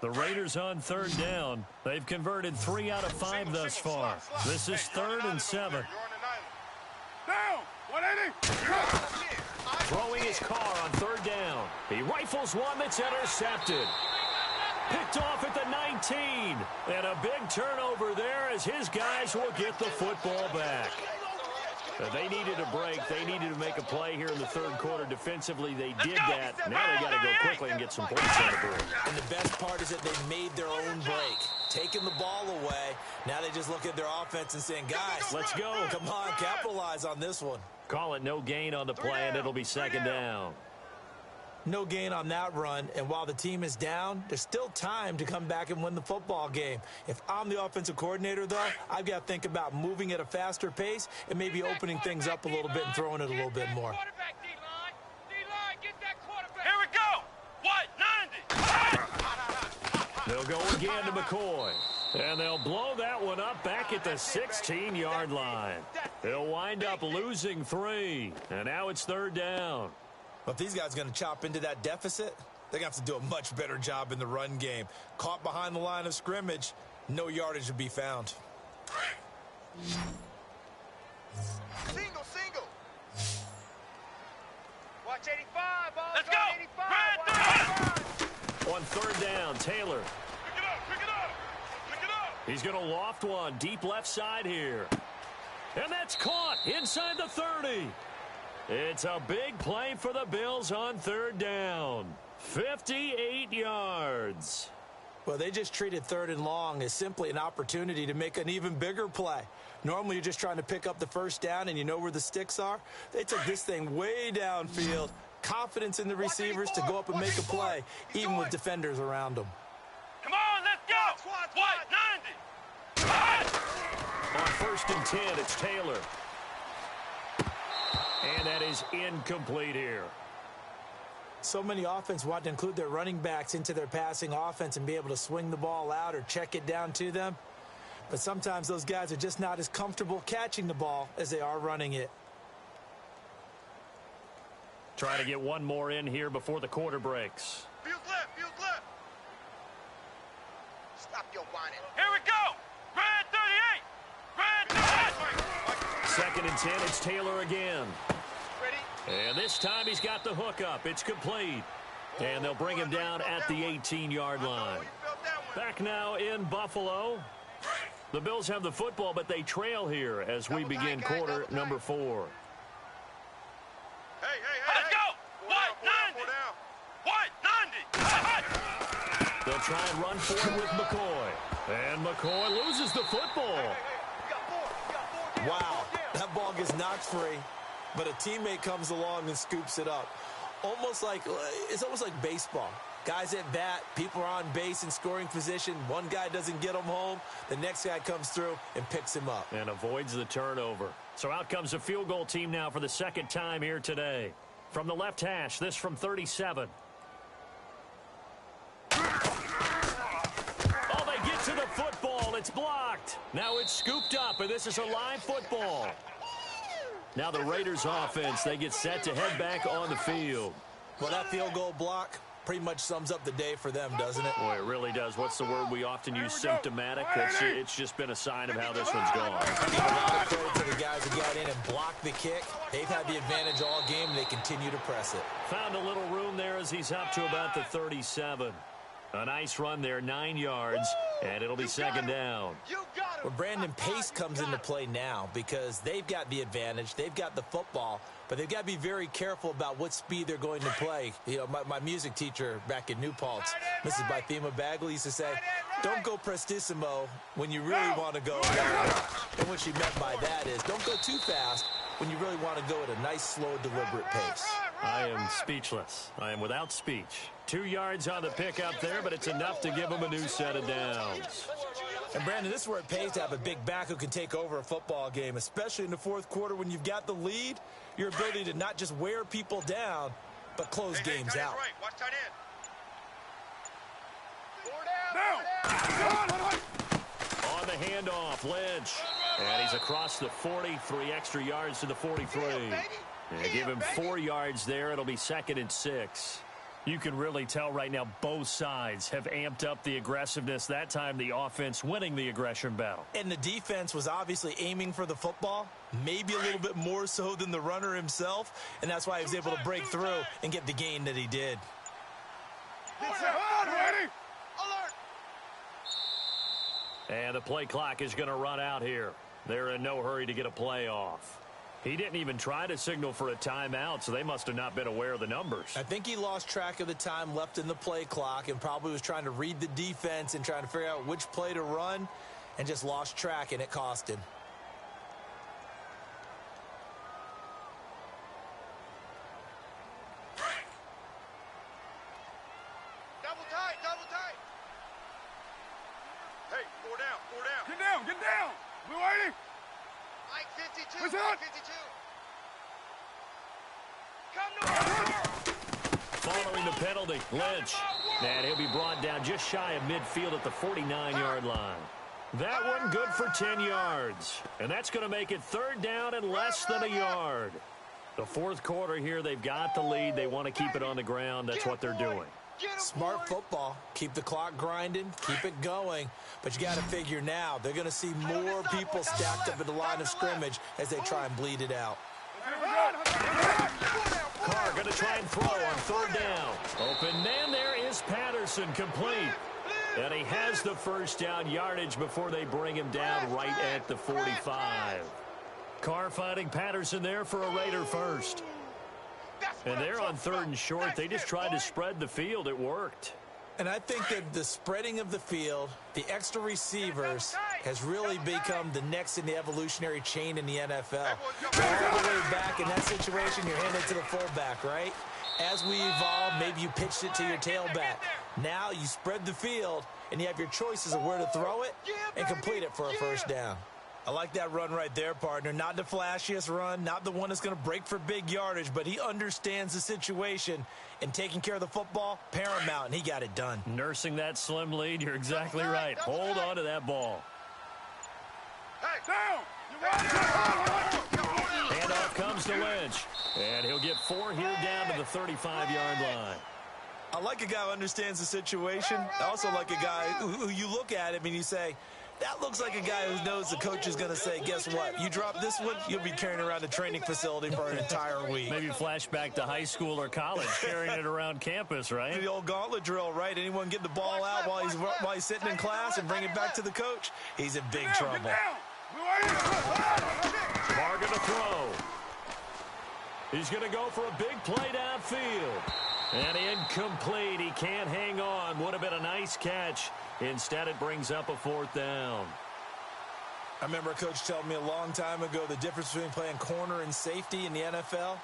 The Raiders on third down. They've converted 3 out of 5 thus far. This is 3rd and 7. Down. 180. Throwing his Carr on third down. He rifles one that's intercepted. Picked off at the 19. And a big turnover there as his guys will get the football back. They needed a break. They needed to make a play here in the third quarter. Defensively, they did that. Now they got to go quickly and get some points on the board. And the best part is that they made their own break. Taking the ball away. Now they just look at their offense and saying, guys, let's go. Come on, capitalize on this one. Call it no gain on the play, and it'll be second down. No gain on that run, and while the team is down, there's still time to come back and win the football game. If I'm the offensive coordinator, though, I've got to think about moving at a faster pace and maybe opening things up a little bit and throwing it a little bit more. Here we go. What? 90. They'll go again to McCoy. And they'll blow that one up back at the 16-yard line. They'll wind up losing 3. And now it's third down. But if these guys are going to chop into that deficit, they're going to have to do a much better job in the run game. Caught behind the line of scrimmage, no yardage to be found. Single. Watch 85, ball. Let's go. 85. On third down, Taylor. Pick it up. He's going to loft one deep left side here. And that's caught inside the 30. It's a big play for the Bills on third down. 58 yards. Well, they just treated 3rd and long as simply an opportunity to make an even bigger play. Normally, you're just trying to pick up the first down and you know where the sticks are. They took this thing way downfield. Confidence in the receivers to go up and make a play, even with defenders around them. Come on, let's go. What? 90. On 1st and 10, it's Taylor. And that is incomplete here. So many offenses want to include their running backs into their passing offense and be able to swing the ball out or check it down to them. But sometimes those guys are just not as comfortable catching the ball as they are running it. Trying to get one more in here before the quarter breaks. Field left, field left. Stop your whining. Here we go. Red 38. Red 38. 2nd and 10, it's Taylor again. Ready? And this time he's got the hook up. It's complete. And they'll bring him down at the 18-yard line. Back now in Buffalo. The Bills have the football, but they trail here as we begin quarter number 4. Hey. Let's go. What? 90. What? 90. They'll try and run for it with McCoy. And McCoy loses the football. Wow, that ball gets knocked free, but a teammate comes along and scoops it up. It's almost like baseball. Guys at bat, people are on base in scoring position. One guy doesn't get him home. The next guy comes through and picks him up. And avoids the turnover. So out comes a field goal team now for the 2nd time here today. From the left hash, this from 37. Oh, they get to the football. It's blocked. Now it's scooped up, and this is a live football. Now the Raiders offense, they get set to head back on the field. Well, that field goal block pretty much sums up the day for them, doesn't it? Boy, it really does. What's the word we often use? Symptomatic. It's just been a sign of how this one's gone. I give a lot of credit to the guys who got in and blocked the kick. They've had the advantage all game, and they continue to press it. Found a little room there as he's up to about the 37. A nice run there, 9 yards, and it'll be 2nd down. Well, Brandon, pace comes into play now because they've got the advantage. They've got the football, but they've got to be very careful about what speed they're going to play. You know, my music teacher back in New Paltz, Mrs. Bythema Bagley, used to say, don't go prestissimo when you really want to go. And what she meant by that is don't go too fast when you really want to go at a nice, slow, deliberate pace. I am speechless. I am without speech. 2 yards on the pickup there, but it's enough to give them a new set of downs. And, Brandon, this is where it pays to have a big back who can take over a football game, especially in the 4th quarter when you've got the lead. Your ability to not just wear people down, but close games out. Right. Watch tight end. On the handoff, Lynch. And he's across the 40, 3 extra yards to the 43. They give him 4 yards there. It'll be 2nd and 6. You can really tell right now both sides have amped up the aggressiveness. That time the offense winning the aggression battle. And the defense was obviously aiming for the football, maybe a little bit more so than the runner himself, and that's why he was able to break through and get the gain that he did. And the play clock is going to run out here. They're in no hurry to get a play off. He didn't even try to signal for a timeout, so they must have not been aware of the numbers. I think he lost track of the time left in the play clock and probably was trying to read the defense and trying to figure out which play to run and just lost track, and it cost him. Double tight. Hey, 4 down. Get down. We're waiting. Mike 52. What's Mike up? 52. Come to Following the penalty, Lynch. And he'll be brought down just shy of midfield at the 49-yard line. That one good for 10 yards. And that's going to make it 3rd down and less than a yard. The 4th quarter here, they've got the lead. They want to keep it on the ground. That's what they're doing. Smart football. Keep the clock grinding. Keep it going. But you got to figure now they're going to see more people stacked up at the line of scrimmage as they try and bleed it out. Carr going to try and throw on 3rd down. Open man there is Patterson, complete. And he has the 1st down yardage before they bring him down right at the 45. Carr finding Patterson there for a Raider first. And they're on 3rd and short. They just tried to spread the field. It worked. And I think that the spreading of the field, the extra receivers, has really become the next in the evolutionary chain in the NFL. All the way back in that situation, you're handed to the fullback, right? As we evolve, maybe you pitched it to your tailback. Now you spread the field, and you have your choices of where to throw it and complete it for a first down. I like that run right there, partner. Not the flashiest run, not the one that's going to break for big yardage, but he understands the situation, and taking care of the football, paramount, and he got it done. Nursing that slim lead, you're exactly right. Hold on to that ball. Handoff comes to Lynch, and he'll get 4 here down to the 35-yard line. I like a guy who understands the situation. I also like a guy who you look at him and you say, that looks like a guy who knows the coach is going to say, guess what? You drop this one, you'll be carrying around the training facility for an entire week. Maybe flashback to high school or college, carrying it around campus, right? The old gauntlet drill, right? Anyone get the ball out while he's sitting in class and bring it back to the coach? He's in big trouble. Bargain to throw. He's going to go for a big play downfield. And incomplete. He can't hang on. Would have been a nice catch. Instead, it brings up a 4th down. I remember a coach telling me a long time ago the difference between playing corner and safety in the NFL.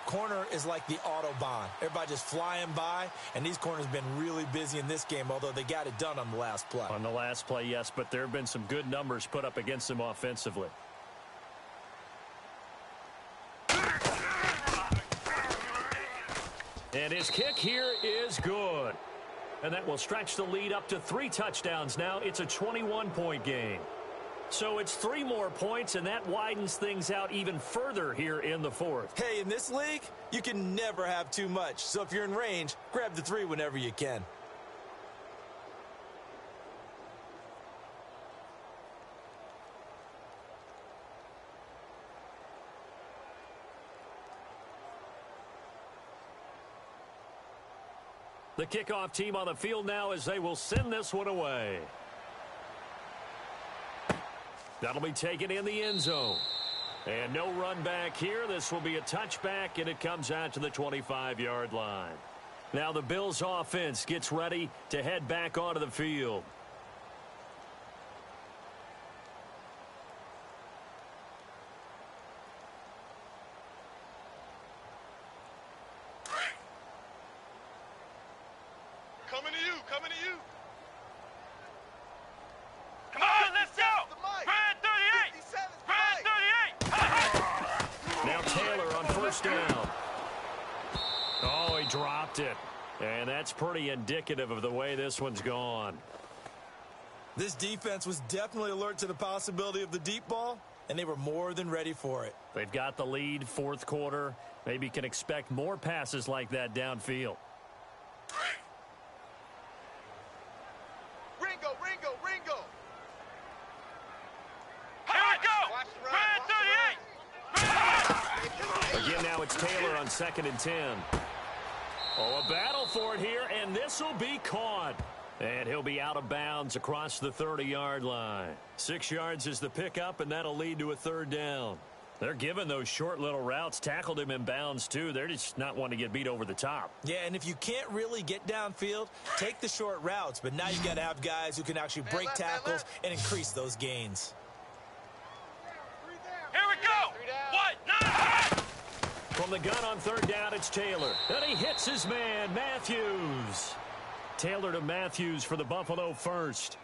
Corner is like the Autobahn. Everybody just flying by, and these corners have been really busy in this game, although they got it done on the last play. On the last play, yes, but there have been some good numbers put up against them offensively. And his kick here is good. And that will stretch the lead up to 3 touchdowns now. It's a 21-point game. So it's 3 more points, and that widens things out even further here in the 4th. Hey, in this league, you can never have too much. So if you're in range, grab the 3 whenever you can. The kickoff team on the field now as they will send this one away. That'll be taken in the end zone. And no run back here. This will be a touchback, and it comes out to the 25-yard line. Now the Bills offense gets ready to head back onto the field. Coming to you, coming to you. Come on, let's go! Brad 38! Brad 38! Now Taylor on first down. Oh, he dropped it. And that's pretty indicative of the way this one's gone. This defense was definitely alert to the possibility of the deep ball, and they were more than ready for it. They've got the lead, 4th quarter. Maybe can expect more passes like that downfield. Ringo. Here we go! Brad 38! Again, now it's Taylor on 2nd and 10. Oh, a battle for it here, and this will be caught. And he'll be out of bounds across the 30-yard line. 6 yards is the pickup, and that'll lead to a 3rd down. They're giving those short little routes. Tackled him in bounds, too. They're just not wanting to get beat over the top. Yeah, and if you can't really get downfield, take the short routes. But now you got to have guys who can actually break tackles and increase those gains. Here we go! What? 9! From the gun on 3rd down, it's Taylor. And he hits his man, Matthews. Taylor to Matthews for the Buffalo first.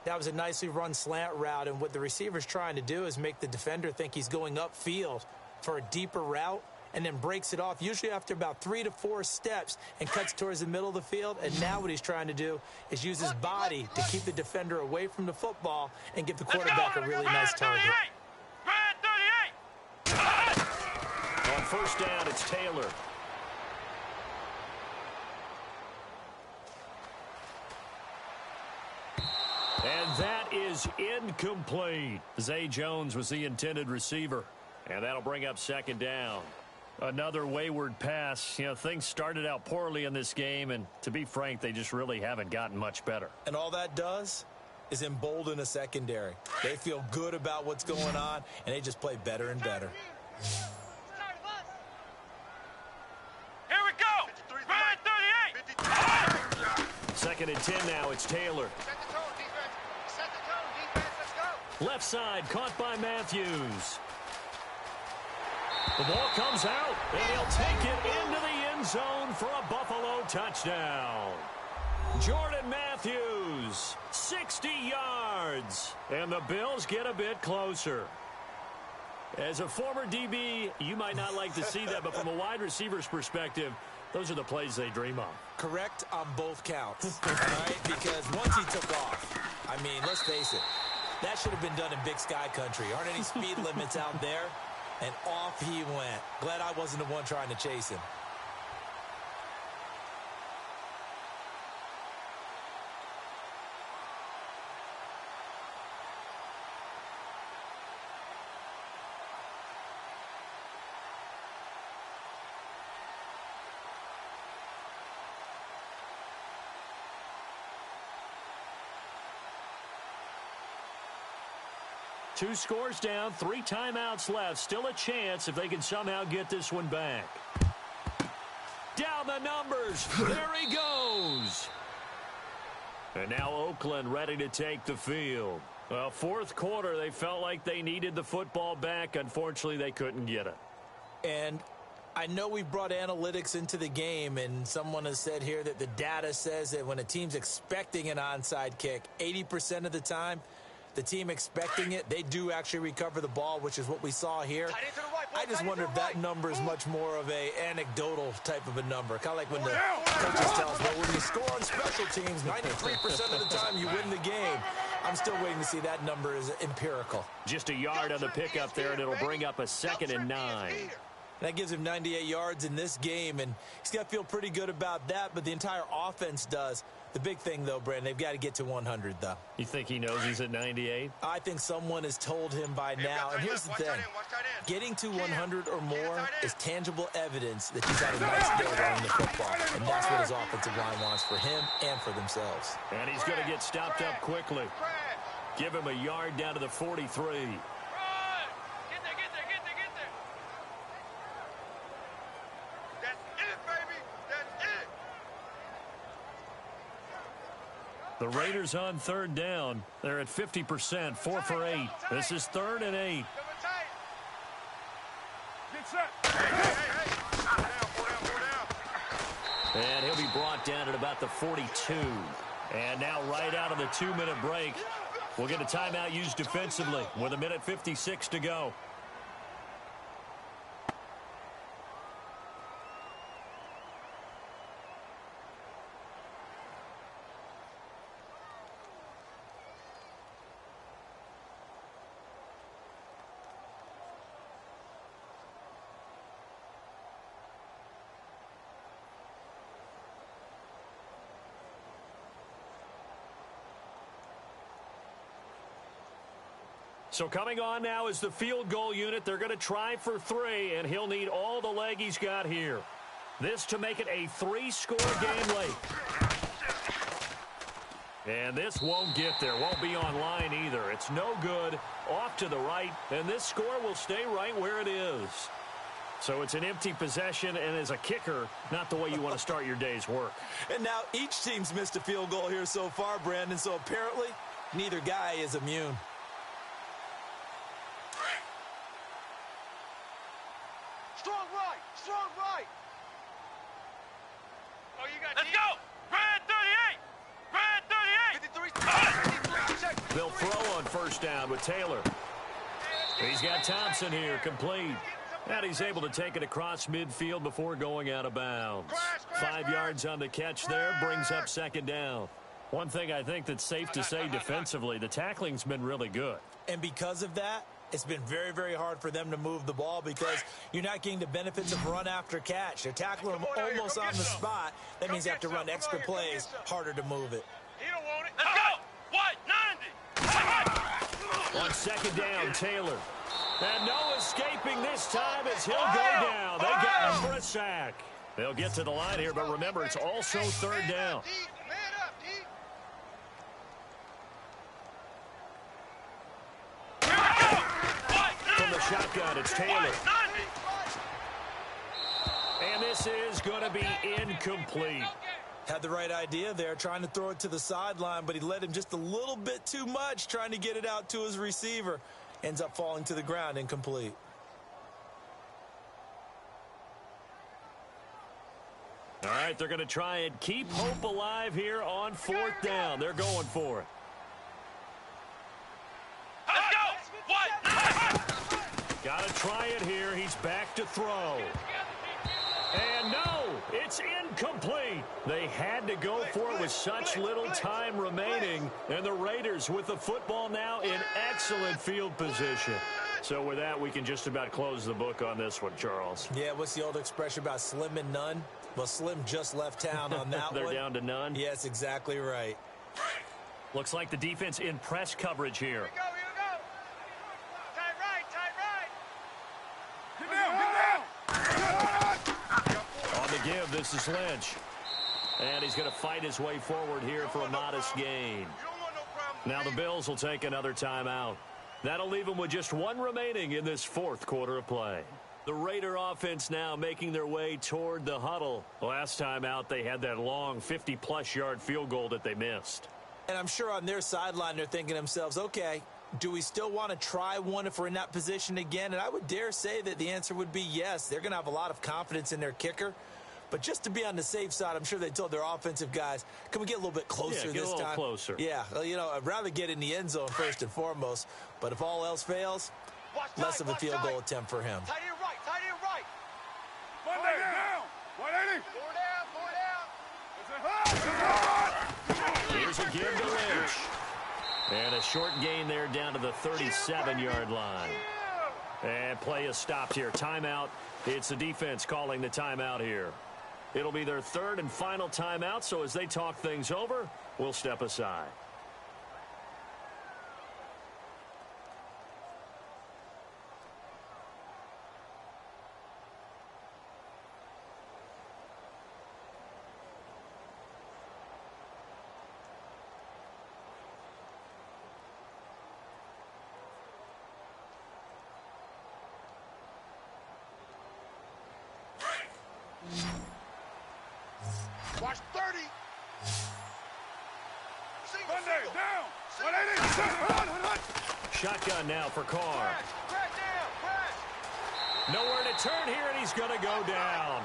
That was a nicely run slant route, and what the receiver's trying to do is make the defender think he's going upfield for a deeper route and then breaks it off, usually after about 3 to 4 steps, and cuts towards the middle of the field. And now what he's trying to do is use his body to keep the defender away from the football and give the quarterback a really nice target. Brad 38! On first down, it's Taylor. And that is incomplete. Zay Jones was the intended receiver. And that'll bring up 2nd down. Another wayward pass. You know, things started out poorly in this game, and to be frank, they just really haven't gotten much better. And all that does is embolden a secondary. They feel good about what's going on, and they just play better and better. Here we go! Brad 38! 2nd and 10 now. It's Taylor. Set the tone, defense. Let's go. Left side, caught by Matthews. The ball comes out, and he'll take it into the end end zone for a Buffalo touchdown. Jordan Matthews, 60 yards. And the Bills get a bit closer. As a former DB, you might not like to see that, but from a wide receiver's perspective, those are the plays they dream of. Correct on both counts, right? Because once he took off, I mean, let's face it, that should have been done in Big Sky Country. Aren't any speed limits out there? And off he went. Glad I wasn't the one trying to chase him. Two scores down, 3 timeouts left. Still a chance if they can somehow get this one back. Down the numbers. There he goes. And now Oakland ready to take the field. Well, fourth quarter, they felt like they needed the football back. Unfortunately, they couldn't get it. And I know we brought analytics into the game, and someone has said here that the data says that when a team's expecting an onside kick, 80% of the time, the team expecting it, they do actually recover the ball, which is what we saw here. I just wonder if that number is much more of a anecdotal type of a number. Kind of like when the coaches tell us, well, when you score on special teams, 93% of the time you win the game. I'm still waiting to see that number is empirical. Just a yard on the pickup there, and it'll bring up a 2nd and 9. That gives him 98 yards in this game, and he's got to feel pretty good about that, but the entire offense does. The big thing, though, Brandon, they've got to get to 100, though. You think he knows he's at 98? I think someone has told him by now. And here's the thing. Getting to 100 or more is tangible evidence that he's had a nice day running the football. And that's what his offensive line wants for him and for themselves. And he's going to get stopped up quickly. Give him a yard down to the 43. The Raiders on 3rd down. They're at 50%, 4 for 8. This is 3rd and 8. And he'll be brought down at about the 42. And now right out of the 2-minute break, we'll get a timeout used defensively with 1:56 to go. So coming on now is the field goal unit. They're going to try for 3, and he'll need all the leg he's got here. This to make it a 3-score game late. And this won't get there. Won't be online either. It's no good. Off to the right, and this score will stay right where it is. So it's an empty possession, and as a kicker, not the way you want to start your day's work. And now each team's missed a field goal here so far, Brandon, so apparently neither guy is immune. Strong right! Strong right! Oh, you got Let's go! Red 38! Red 38! 53. They'll throw on 1st down with Taylor. He's got Thompson here, complete. And he's able to take it across midfield before going out of bounds. 5 yards on the catch there, brings up 2nd down. One thing I think that's safe to say defensively, the tackling's been really good. And because of that, it's been very, very hard for them to move the ball because you're not getting the benefits of run after catch. They're tackling them almost on the spot. That means they have to run extra plays, harder to move it. He don't want it. Let's go! What? 90! On 2nd down, Taylor. And no escaping this time as he'll go down. They got him for a sack. They'll get to the line here, but remember, it's also 3rd down. Man up, D. From the shotgun, it's Taylor. And this is going to be incomplete. Had the right idea there, trying to throw it to the sideline, but he led him just a little bit too much, trying to get it out to his receiver. Ends up falling to the ground, incomplete. All right, they're going to try and keep hope alive here on 4th down. They're going for it. Let's go! What? Got to try it here. He's back to throw. And no, it's incomplete. They had to go for it with such little time remaining. And the Raiders with the football now in excellent field position. So with that, we can just about close the book on this one, Charles. Yeah, what's the old expression about slim and none? Well, Slim just left town on that They're one. down to none? Yes, exactly right. Looks like the defense in press coverage here. Here we go. Tight right. Get down. On the give, this is Lynch. And he's going to fight his way forward here for a modest gain. You don't want no problem. Now the Bills will take another timeout. That'll leave them with just one remaining in this 4th quarter of play. The Raider offense now making their way toward the huddle. Last time out, they had that long 50-plus yard field goal that they missed. And I'm sure on their sideline, they're thinking to themselves, okay, do we still want to try one if we're in that position again? And I would dare say that the answer would be yes. They're going to have a lot of confidence in their kicker. But just to be on the safe side, I'm sure they told their offensive guys, can we get a little bit closer this time? Get a little closer. Yeah, you know, I'd rather get in the end zone first and foremost. But if all else fails, less of a field goal attempt for him. Tight end right. Monday, down. 180. Four down. Here's a give to Lynch. And a short gain there down to the 37-yard line. And play is stopped here. Timeout. It's the defense calling the timeout here. It'll be their 3rd and final timeout, so as they talk things over, we'll step aside. Watch 30. Monday, down. 180. Shotgun now for Carr. Crash down. Nowhere to turn here, and he's going to go down.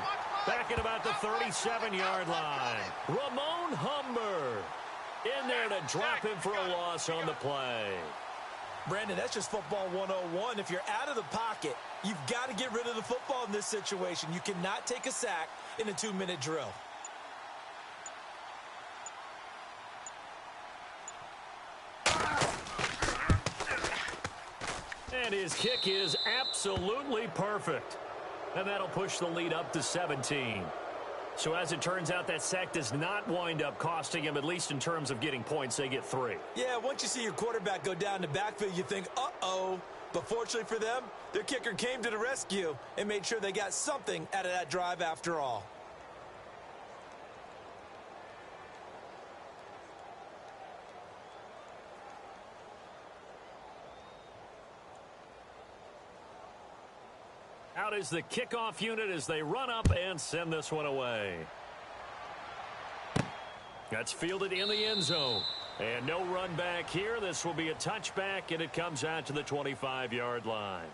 Back at about the 37-yard line. Ramon Humber in there to drop him for a loss on the play. Brandon, that's just football 101. If you're out of the pocket, you've got to get rid of the football in this situation. You cannot take a sack in a 2-minute drill. And his kick is absolutely perfect. And that'll push the lead up to 17. So as it turns out, that sack does not wind up costing him, at least in terms of getting points. They get 3. Yeah, once you see your quarterback go down the backfield, you think, uh-oh. But fortunately for them, their kicker came to the rescue and made sure they got something out of that drive after all. Out is the kickoff unit as they run up and send this one away. That's fielded in the end zone. And no run back here. This will be a touchback, and it comes out to the 25-yard line.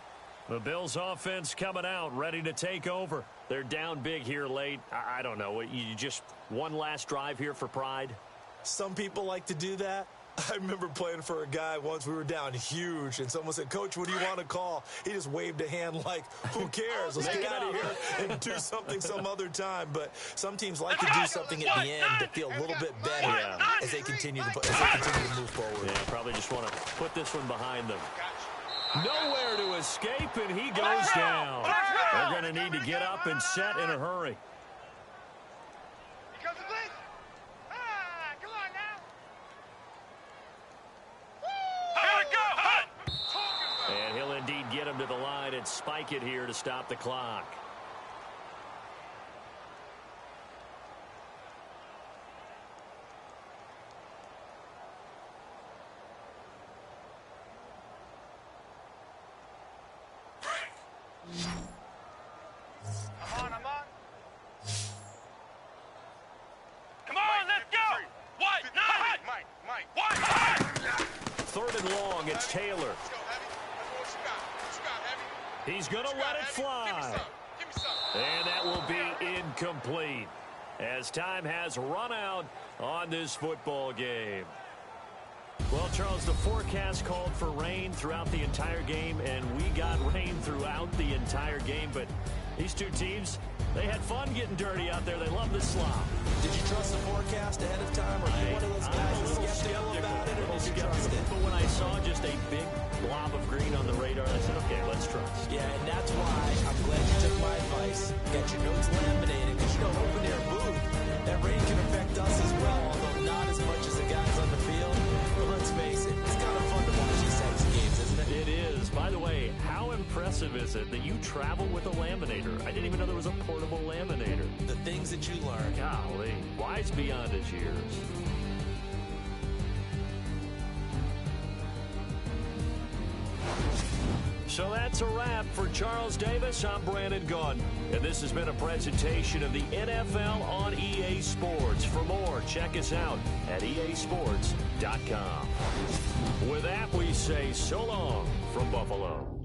The Bills offense coming out, ready to take over. They're down big here late. I don't know. You just one last drive here for pride? Some people like to do that. I remember playing for a guy once. We were down huge, and someone said, Coach, what do you want to call? He just waved a hand like, who cares? Let's get out of here and do something some other time. But some teams like to do something at the end to feel a little bit better as they continue to move forward. Yeah, probably just want to put this one behind them. Nowhere to escape, and he goes down. They're going to need to get up and set in a hurry. Here comes the blitz. Come on now. And he'll indeed get him to the line and spike it here to stop the clock. I'm on. Come on, let's go! What? Nine! Mike. What? 3rd and long, it's Taylor. Let's go, Heavy. That's what you got, Heavy. He's going to let it fly. Give me some. And that will be incomplete. as time has run out on this football game. Well, Charles, the forecast called for rain throughout the entire game, and we got rain throughout the entire game. But these two teams, they had fun getting dirty out there. They love the slop. Did you trust the forecast ahead of time, or are you one of those guys that's skeptical about it, or did you trust it? But when I saw just a big blob of green on the radar, I said, okay, let's trust. Yeah, and that's why I'm glad you took my advice. Get your notes laminated, because you know, open air booth, that rain can affect us as well, although not as much as the guys on the field. But let's face it, it's kind of fun to watch these types of games, isn't it? It is. By the way, how impressive is it that you travel with a laminator? I didn't even know there was a portable laminator. The things that you learn. Golly, wise beyond his years. So that's a wrap for Charles Davis. I'm Brandon Gaudin, and this has been a presentation of the NFL on EA Sports. For more, check us out at easports.com. With that, we say so long from Buffalo.